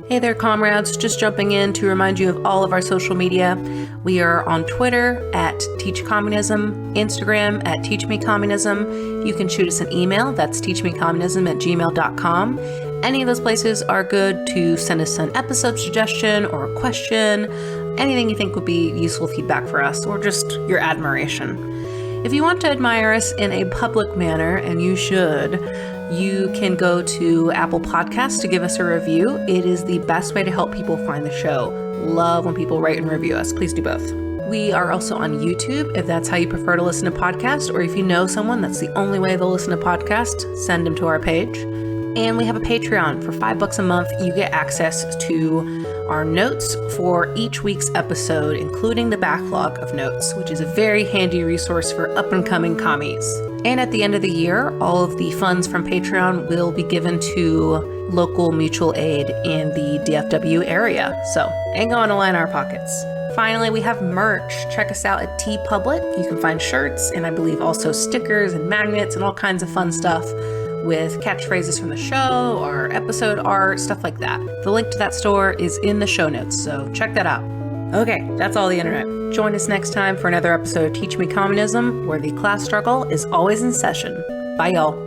Hey there, comrades. Just jumping in to remind you of all of our social media. We are on Twitter at teachcommunism, Instagram at teachmecommunism. You can shoot us an email. That's teachmecommunism@gmail.com. Any of those places are good to send us an episode suggestion or a question, anything you think would be useful feedback for us, or just your admiration. If you want to admire us in a public manner, and you should, you can go to Apple Podcasts to give us a review. It is the best way to help people find the show. Love when people write and review us. Please do both. We are also on YouTube, if that's how you prefer to listen to podcasts, or if you know someone that's the only way they'll listen to podcasts, send them to our page. And we have a Patreon. For $5 a month, you get access to our notes for each week's episode, including the backlog of notes, which is a very handy resource for up-and-coming commies. And at the end of the year, all of the funds from Patreon will be given to local mutual aid in the DFW area. So, ain't going to line our pockets. Finally, we have merch. Check us out at TeePublic. You can find shirts and I believe also stickers and magnets and all kinds of fun stuff with catchphrases from the show or episode art, stuff like that. The link to that store is in the show notes, so check that out. Okay, that's all the internet. Join us next time for another episode of Teach Me Communism, where the class struggle is always in session. Bye, y'all.